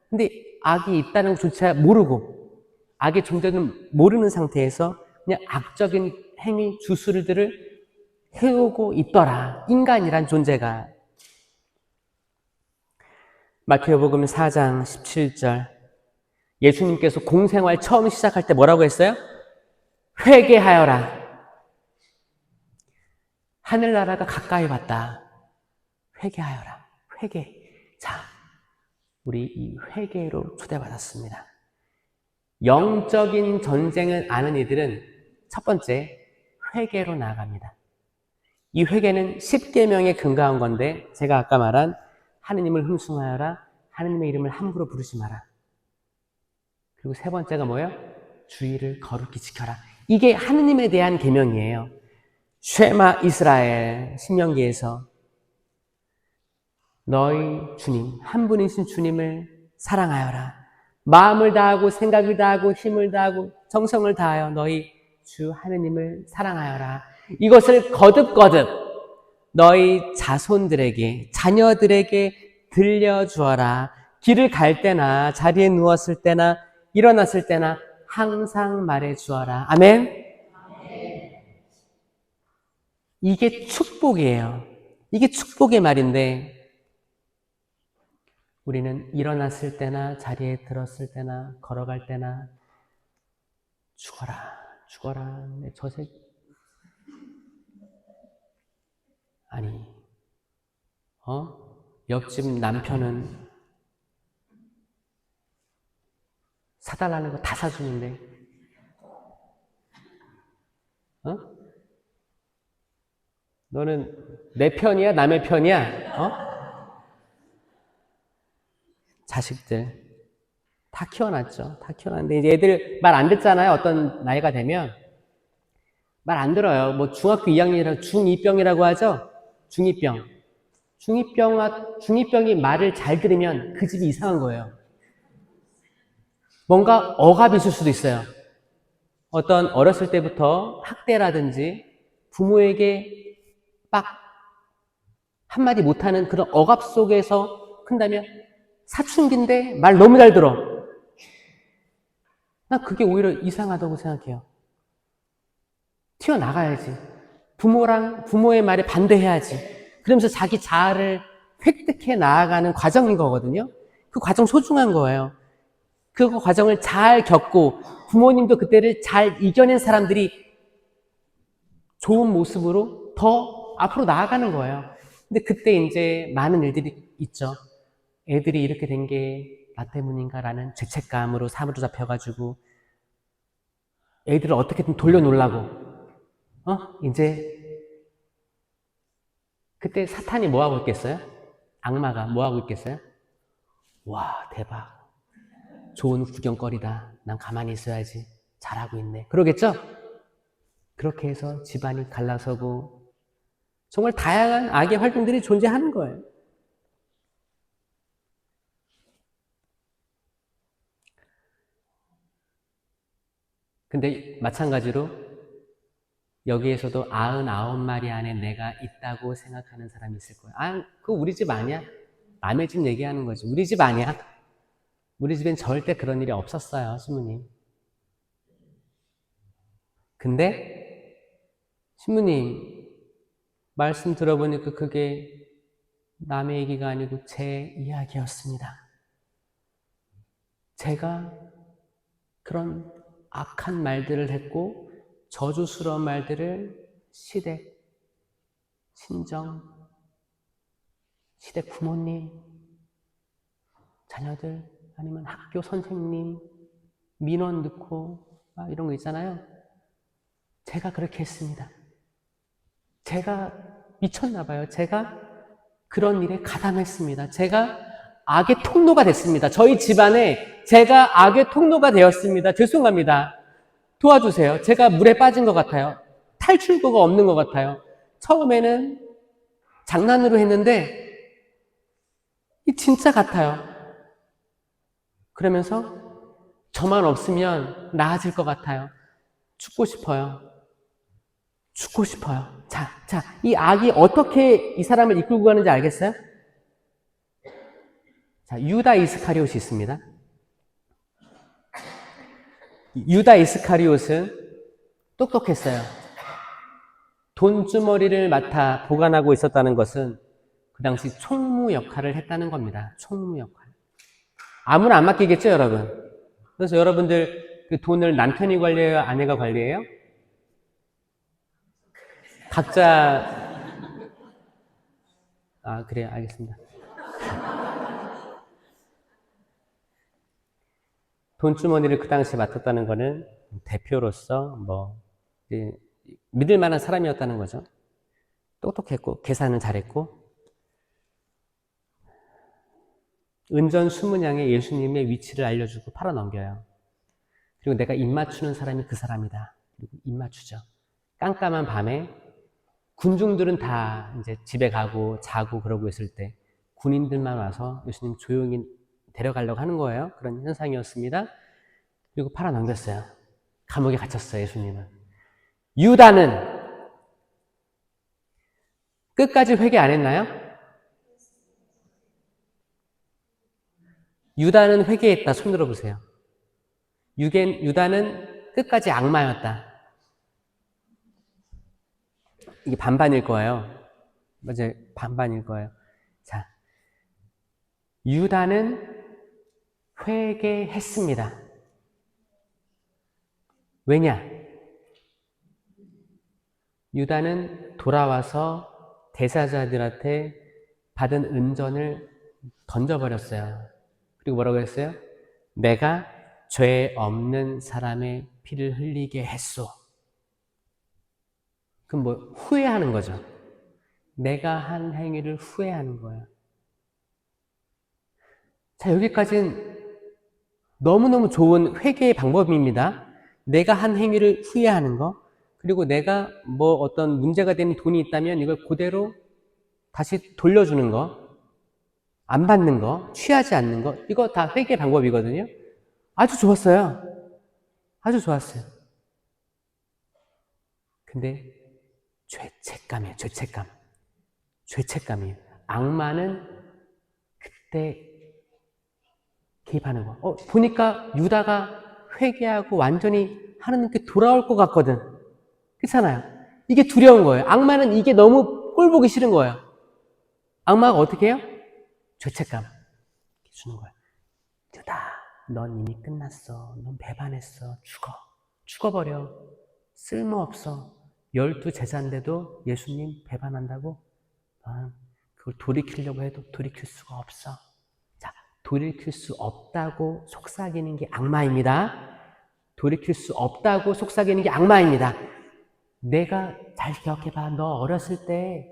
근데 악이 있다는 것조차 모르고, 악의 존재는 모르는 상태에서 그냥 악적인 행위, 주술들을 해오고 있더라. 인간이란 존재가. 마태복음 4장 17절. 예수님께서 공생활 처음 시작할 때 뭐라고 했어요? 회개하여라. 하늘나라가 가까이 왔다. 회개하여라. 회개. 자, 우리 이 회개로 초대받았습니다. 영적인 전쟁을 아는 이들은 첫 번째, 회개로 나아갑니다. 이 회개는 10계명에 근거한 건데, 제가 아까 말한 하느님을 흠숭하여라, 하느님의 이름을 함부로 부르지 마라. 그리고 세 번째가 뭐예요? 주의를 거룩히 지켜라. 이게 하느님에 대한 계명이에요. 쉐마 이스라엘, 신명기에서 너희 주님, 한 분이신 주님을 사랑하여라. 마음을 다하고 생각을 다하고 힘을 다하고 정성을 다하여 너희 주 하느님을 사랑하여라. 이것을 거듭거듭 너희 자손들에게, 자녀들에게 들려주어라. 길을 갈 때나 자리에 누웠을 때나 일어났을 때나 항상 말해주어라. 아멘? 이게 축복이에요. 이게 축복의 말인데, 우리는 일어났을 때나 자리에 들었을 때나 걸어갈 때나 죽어라, 죽어라. 저 새끼. 아니, 옆집 남편은 사달라는 거 다 사주는데, 너는 내 편이야? 남의 편이야? 자식들 다 키워놨죠. 다 키워놨는데 이제 애들 말 안 듣잖아요. 어떤 나이가 되면 말 안 들어요. 뭐 중학교 2학년이라고 중2병이라고 하죠. 중2병. 중2병이 말을 잘 들으면 그 집이 이상한 거예요. 뭔가 억압이 있을 수도 있어요. 어떤 어렸을 때부터 학대라든지 부모에게 막 한마디 못하는 그런 억압 속에서 큰다면 사춘기인데 말 너무 잘 들어. 난 그게 오히려 이상하다고 생각해요. 튀어나가야지. 부모의 말에 반대해야지. 그러면서 자기 자아를 획득해 나아가는 과정인 거거든요. 그 과정 소중한 거예요. 그 과정을 잘 겪고 부모님도 그때를 잘 이겨낸 사람들이 좋은 모습으로 더 앞으로 나아가는 거예요. 근데 그때 이제 많은 일들이 있죠. 애들이 이렇게 된 게 나 때문인가라는 죄책감으로 사로잡혀가지고 애들을 어떻게든 돌려놓으려고 이제 그때 사탄이 뭐 하고 있겠어요? 악마가 뭐 하고 있겠어요? 와, 대박. 좋은 구경거리다. 난 가만히 있어야지. 잘하고 있네. 그러겠죠? 그렇게 해서 집안이 갈라서고 정말 다양한 악의 활동들이 존재하는 거예요. 근데 마찬가지로 여기에서도 99마리 안에 내가 있다고 생각하는 사람이 있을 거예요. 아, 그거 우리 집 아니야? 남의 집 얘기하는 거지. 우리 집 아니야? 우리 집엔 절대 그런 일이 없었어요, 신부님. 근데 신부님 말씀 들어보니까 그게 남의 얘기가 아니고 제 이야기였습니다. 제가 그런 악한 말들을 했고 저주스러운 말들을 시댁, 친정, 시댁 부모님, 자녀들 아니면 학교 선생님, 민원 넣고 이런 거 있잖아요. 제가 그렇게 했습니다. 제가 미쳤나 봐요. 제가 그런 일에 가담했습니다. 제가 악의 통로가 됐습니다. 저희 집안에 제가 악의 통로가 되었습니다. 죄송합니다. 도와주세요. 제가 물에 빠진 것 같아요. 탈출구가 없는 것 같아요. 처음에는 장난으로 했는데 진짜 같아요. 그러면서 저만 없으면 나아질 것 같아요. 죽고 싶어요. 죽고 싶어요. 자, 이 악이 어떻게 이 사람을 이끌고 가는지 알겠어요? 자, 유다 이스카리옷이 있습니다. 유다 이스카리옷은 똑똑했어요. 돈주머니를 맡아 보관하고 있었다는 것은 그 당시 총무 역할을 했다는 겁니다. 총무 역할. 아무나 안 맡기겠죠, 여러분? 그래서 여러분들 그 돈을 남편이 관리해요? 아내가 관리해요? 각자, 그래요. 알겠습니다. 돈주머니를 그 당시에 맡았다는 거는 대표로서 믿을 만한 사람이었다는 거죠. 똑똑했고, 계산은 잘했고, 은전수문양에 예수님의 위치를 알려주고 팔아넘겨요. 그리고 내가 입 맞추는 사람이 그 사람이다. 그리고 입 맞추죠. 깜깜한 밤에 군중들은 다 이제 집에 가고 자고 그러고 있을 때 군인들만 와서 예수님 조용히 데려가려고 하는 거예요. 그런 현상이었습니다. 그리고 팔아넘겼어요. 감옥에 갇혔어요, 예수님은. 유다는 끝까지 회개 안 했나요? 유다는 회개했다. 손 들어보세요. 유다는 끝까지 악마였다. 이게 반반일 거예요. 맞아요. 반반일 거예요. 자, 유다는 회개했습니다. 왜냐? 유다는 돌아와서 대사자들한테 받은 은전을 던져버렸어요. 그리고 뭐라고 했어요? 내가 죄 없는 사람의 피를 흘리게 했소. 그럼 뭐 후회하는 거죠. 내가 한 행위를 후회하는 거예요. 자, 여기까지는 너무너무 좋은 회개의 방법입니다. 내가 한 행위를 후회하는 거, 그리고 내가 뭐 어떤 문제가 되는 돈이 있다면 이걸 그대로 다시 돌려주는 거, 안 받는 거, 취하지 않는 거, 이거 다 회개 방법이거든요. 아주 좋았어요. 아주 좋았어요. 근데 죄책감이에요. 죄책감이에요. 악마는 그때 개입하는 거. 보니까 유다가 회개하고 완전히 하나님께 돌아올 것 같거든. 그렇잖아요. 이게 두려운 거예요. 악마는 이게 너무 꼴보기 싫은 거예요. 악마가 어떻게 해요? 죄책감 주는 거예요. 유다, 넌 이미 끝났어. 넌 배반했어. 죽어버려. 쓸모없어. 12제자인데도 예수님 배반한다고? 넌 그걸 돌이키려고 해도 돌이킬 수가 없어. 자, 돌이킬 수 없다고 속삭이는 게 악마입니다. 돌이킬 수 없다고 속삭이는 게 악마입니다. 내가 잘 기억해봐. 너 어렸을 때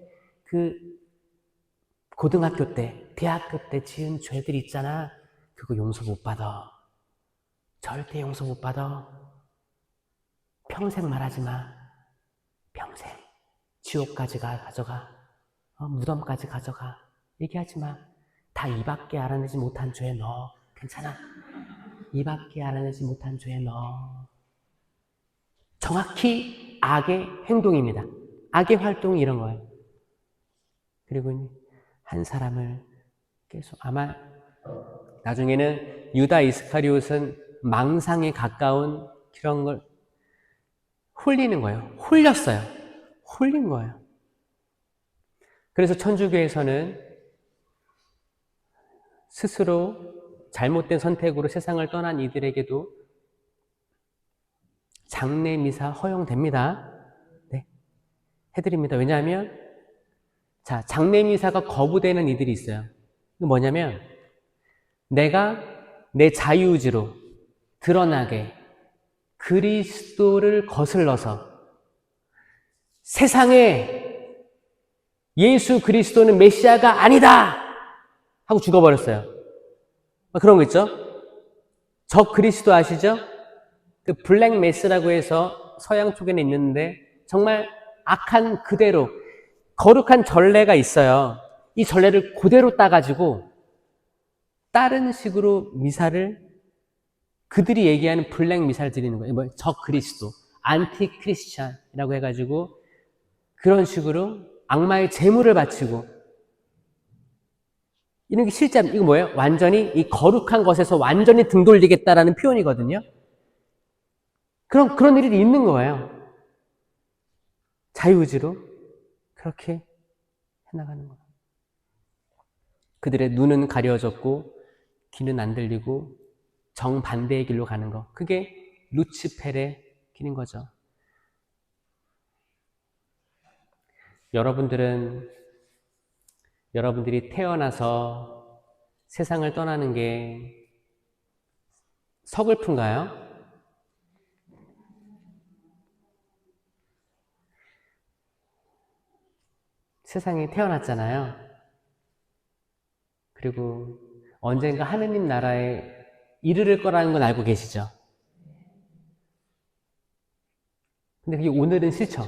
고등학교 때, 대학교 때 지은 죄들 있잖아. 그거 용서 못 받아. 절대 용서 못 받아. 평생 말하지 마. 평생. 지옥까지 가져가. 무덤까지 가져가. 얘기하지 마. 다 이밖에 알아내지 못한 죄에 넣어. 괜찮아. 이밖에 알아내지 못한 죄에 넣어. 정확히 악의 행동입니다. 악의 활동이 이런 거예요. 그리고 한 사람을 계속 아마 나중에는 유다 이스카리옷은 망상에 가까운 그런 걸 홀리는 거예요. 홀렸어요. 홀린 거예요. 그래서 천주교에서는 스스로 잘못된 선택으로 세상을 떠난 이들에게도 장례미사 허용됩니다. 네, 해드립니다. 왜냐하면 자, 장례미사가 거부되는 이들이 있어요. 이거 뭐냐면 내가 내 자유의지로 드러나게 그리스도를 거슬러서 세상에 예수 그리스도는 메시아가 아니다 하고 죽어버렸어요. 그런 거 있죠? 적 그리스도 아시죠? 그 블랙 메스라고 해서 서양 쪽에는 있는데 정말 악한 그대로 거룩한 전례가 있어요. 이 전례를 그대로 따가지고 다른 식으로 미사를 그들이 얘기하는 블랙 미사를 드리는 거예요. 적 그리스도, 안티 크리스찬이라고 해가지고 그런 식으로 악마의 제물을 바치고 이런 게 실제 이거 뭐예요? 완전히 이 거룩한 것에서 완전히 등 돌리겠다라는 표현이거든요. 그런 일이 있는 거예요. 자유의지로 그렇게 해나가는 거예요. 그들의 눈은 가려졌고 귀는 안 들리고 정반대의 길로 가는 거. 그게 루치펠의 길인 거죠. 여러분들이 태어나서 세상을 떠나는 게 서글픈가요? 세상에 태어났잖아요. 그리고 언젠가 하느님 나라에 이르를 거라는 건 알고 계시죠? 근데 그게 오늘은 싫죠?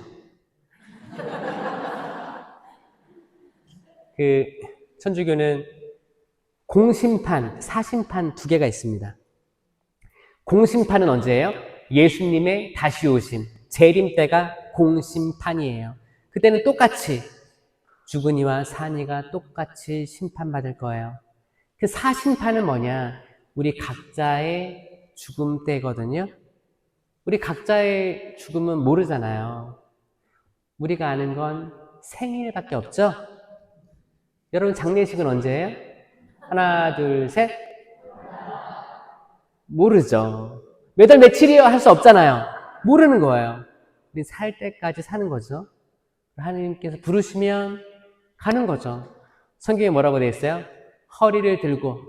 천주교는 공심판, 사심판 두 개가 있습니다. 공심판은 언제예요? 예수님의 다시 오심, 재림 때가 공심판이에요. 그때는 똑같이 죽은 이와 산 이가 똑같이 심판받을 거예요. 그 사심판은 뭐냐? 우리 각자의 죽음 때거든요. 우리 각자의 죽음은 모르잖아요. 우리가 아는 건 생일밖에 없죠? 여러분 장례식은 언제예요? 하나, 둘, 셋. 모르죠. 몇 월 며칠이요? 할 수 없잖아요. 모르는 거예요. 우리 살 때까지 사는 거죠. 하나님께서 부르시면 가는 거죠. 성경에 뭐라고 되어 있어요? 허리를 들고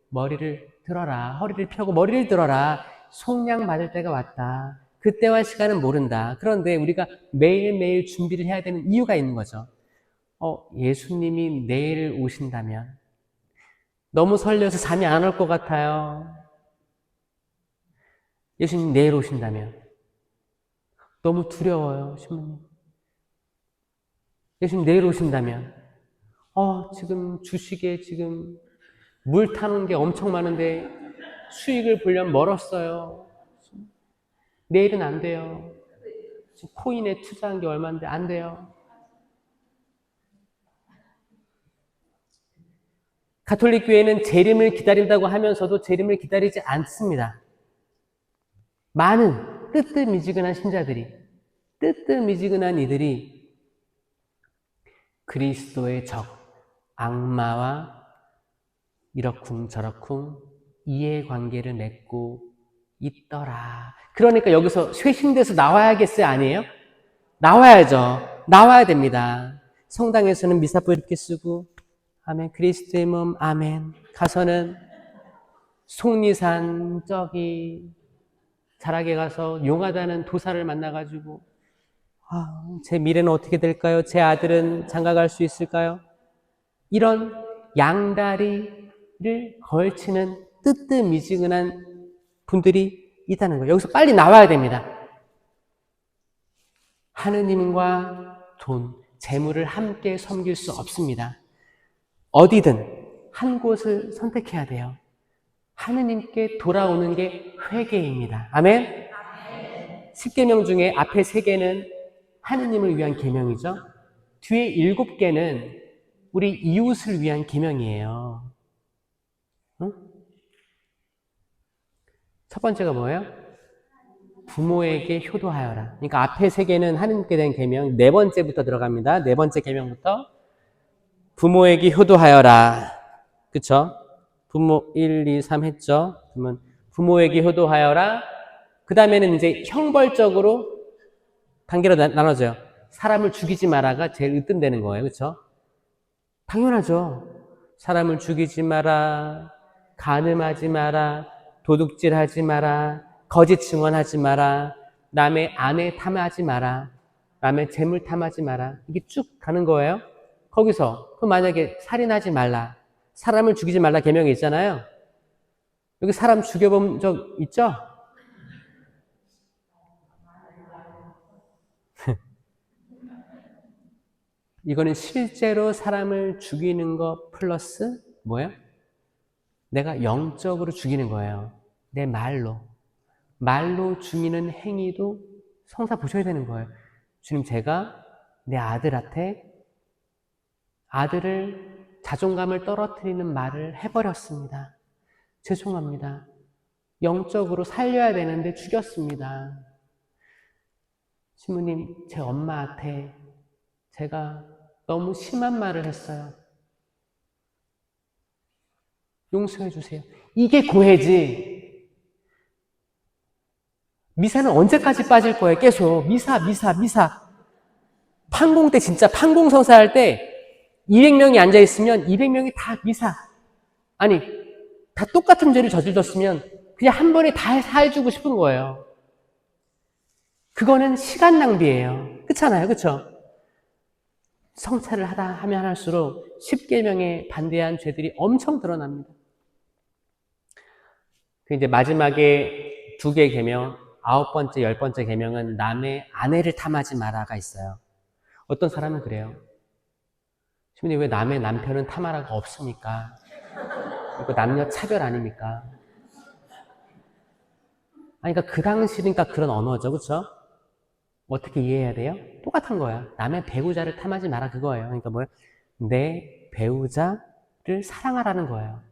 머리를 들어라. 허리를 펴고 머리를 들어라. 속량 받을 때가 왔다. 그때와 시간은 모른다. 그런데 우리가 매일매일 준비를 해야 되는 이유가 있는 거죠. 예수님이 내일 오신다면 너무 설레서 잠이 안 올 것 같아요. 예수님 내일 오신다면 너무 두려워요, 신부님. 예수님 내일 오신다면 지금 주식에 지금 물 타는 게 엄청 많은데 수익을 보려면 멀었어요. 내일은 안 돼요. 지금 코인에 투자한 게 얼마인데 안 돼요. 가톨릭 교회는 재림을 기다린다고 하면서도 재림을 기다리지 않습니다. 많은 뜨뜻미지근한 신자들이, 뜨뜻미지근한 이들이 그리스도의 적, 악마와 이러쿵저러쿵 이해관계를 맺고 있더라. 그러니까 여기서 쇄신돼서 나와야겠어요? 아니에요? 나와야죠. 나와야 됩니다. 성당에서는 미사포 이렇게 쓰고 아멘, 그리스도의 몸, 아멘. 가서는 속리산 저기 자락에 가서 용하다는 도사를 만나가지고 제 미래는 어떻게 될까요? 제 아들은 장가갈 수 있을까요? 이런 양다리를 걸치는 뜨뜻미지근한 분들이 있다는 거예요. 여기서 빨리 나와야 됩니다. 하느님과 돈, 재물을 함께 섬길 수 없습니다. 어디든 한 곳을 선택해야 돼요. 하느님께 돌아오는 게 회개입니다. 아멘? 10계명 중에 앞에 3개는 하느님을 위한 계명이죠. 뒤에 7개는 우리 이웃을 위한 계명이에요. 응? 첫 번째가 뭐예요? 부모에게 효도하여라. 그러니까 앞에 3개는 하느님께 대한 계명, 4번째부터 들어갑니다. 4번째 계명부터 부모에게 효도하여라. 그쵸? 부모 1, 2, 3 했죠? 그러면 부모에게 효도하여라. 그 다음에는 이제 형벌적으로 단계로 나눠져요. 사람을 죽이지 마라가 제일 으뜸되는 거예요. 그쵸? 당연하죠. 사람을 죽이지 마라, 간음하지 마라, 도둑질하지 마라, 거짓 증언하지 마라, 남의 아내 탐하지 마라, 남의 재물 탐하지 마라. 이게 쭉 가는 거예요. 거기서 그럼 만약에 살인하지 말라, 사람을 죽이지 말라 계명이 있잖아요. 여기 사람 죽여본 적 있죠? 이거는 실제로 사람을 죽이는 거 플러스 뭐예요? 내가 영적으로 죽이는 거예요. 내 말로. 말로 죽이는 행위도 성사 보셔야 되는 거예요. 주님, 제가 내 아들한테 아들을 자존감을 떨어뜨리는 말을 해버렸습니다. 죄송합니다. 영적으로 살려야 되는데 죽였습니다. 신부님, 제 엄마한테 제가 너무 심한 말을 했어요. 용서해 주세요. 이게 고해지. 미사는 언제까지 빠질 거예요? 계속 미사. 판공 때 진짜 판공성사 할 때 200명이 앉아있으면 200명이 다 미사. 아니, 다 똑같은 죄를 저질렀으면 그냥 한 번에 다 해주고 싶은 거예요. 그거는 시간 낭비예요. 그렇잖아요. 그렇죠? 성찰을 하면 할수록 10계명에 반대한 죄들이 엄청 드러납니다. 이제 마지막에 2개 계명, 9번째, 10번째 계명은 남의 아내를 탐하지 마라가 있어요. 어떤 사람은 그래요. 신부님, 왜 남의 남편은 탐하라가 없습니까? 이거 남녀 차별 아닙니까? 아니, 그러니까 그 당시니까 그런 언어죠. 그렇죠? 어떻게 이해해야 돼요? 똑같은 거야. 남의 배우자를 탐하지 마라 그거예요. 그러니까 뭐예요? 내 배우자를 사랑하라는 거예요.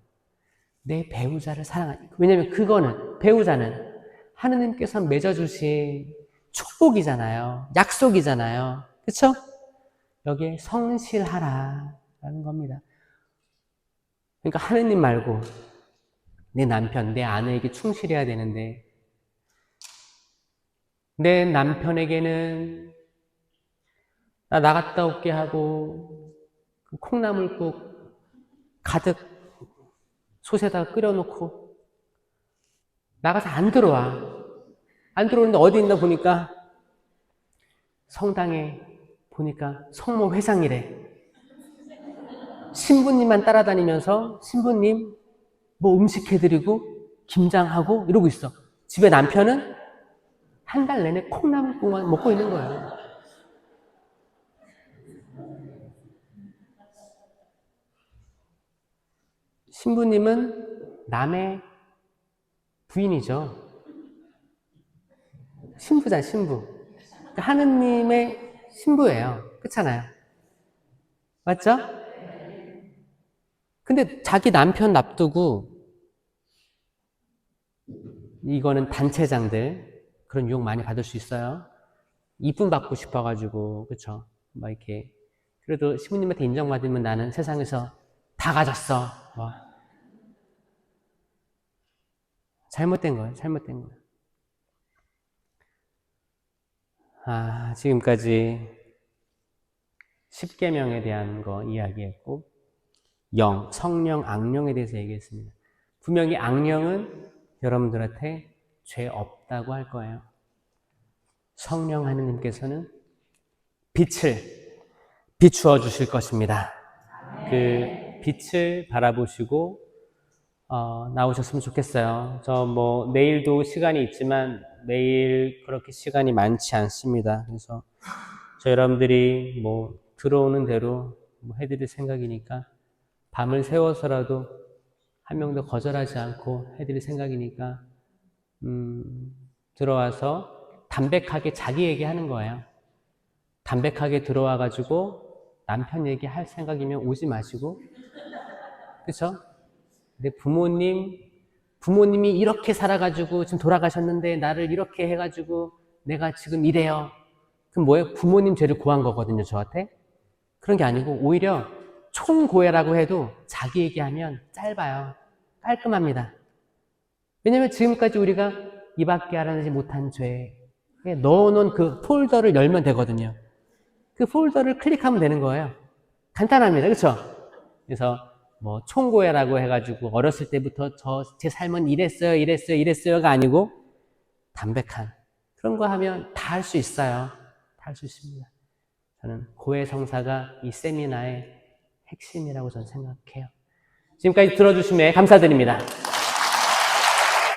내 배우자를 사랑하라. 왜냐면 그거는, 배우자는 하느님께서 맺어주신 축복이잖아요. 약속이잖아요. 그쵸? 여기에 성실하라라는 겁니다. 그러니까 하느님 말고 내 남편, 내 아내에게 충실해야 되는데 내 남편에게는 나 나갔다 올게 하고 콩나물국 가득 솥에다가 끓여놓고 나가서 안 들어와. 안 들어오는데 어디 있나 보니까 성당에 보니까 성모 회상이래. 신부님만 따라다니면서 신부님 뭐 음식 해드리고 김장하고 이러고 있어. 집에 남편은 한 달 내내 콩나물국만 먹고 있는 거예요. 신부님은 남의 부인이죠. 신부잖아요, 신부. 그러니까 하느님의 신부예요. 그렇잖아요. 맞죠? 근데 자기 남편 놔두고 이거는 단체장들 그런 유혹 많이 받을 수 있어요. 이쁨 받고 싶어가지고 그쵸? 막 이렇게 그래도 시부님한테 인정받으면 나는 세상에서 다 가졌어. 뭐. 잘못된 거예요. 잘못된 거예요. 지금까지 10계명에 대한 거 이야기했고 성령, 악령에 대해서 얘기했습니다. 분명히 악령은 여러분들한테 죄 없다고 할 거예요. 성령 하느님께서는 빛을 비추어 주실 것입니다. 그 빛을 바라보시고 나오셨으면 좋겠어요. 저 내일도 시간이 있지만 내일 그렇게 시간이 많지 않습니다. 그래서 저 여러분들이 들어오는 대로 해드릴 생각이니까 밤을 새워서라도 한 명도 거절하지 않고 해드릴 생각이니까 들어와서 담백하게 자기 얘기하는 거예요. 담백하게 들어와가지고 남편 얘기할 생각이면 오지 마시고, 그쵸? 근데 부모님이 이렇게 살아가지고 지금 돌아가셨는데 나를 이렇게 해가지고 내가 지금 이래요. 그럼 뭐예요? 부모님 죄를 고한 거거든요, 저한테. 그런 게 아니고 오히려 총고해라고 해도 자기 얘기하면 짧아요. 깔끔합니다. 왜냐면 지금까지 우리가 이밖에 알아내지 못한 죄에 넣어놓은 그 폴더를 열면 되거든요. 그 폴더를 클릭하면 되는 거예요. 간단합니다. 그렇죠? 그래서 총고해라고 해가지고 어렸을 때부터 제 삶은 이랬어요가 아니고 담백한 그런 거 하면 다 할 수 있어요. 다 할 수 있습니다. 저는 고해 성사가 이 세미나의 핵심이라고 저는 생각해요. 지금까지 들어주심에 감사드립니다.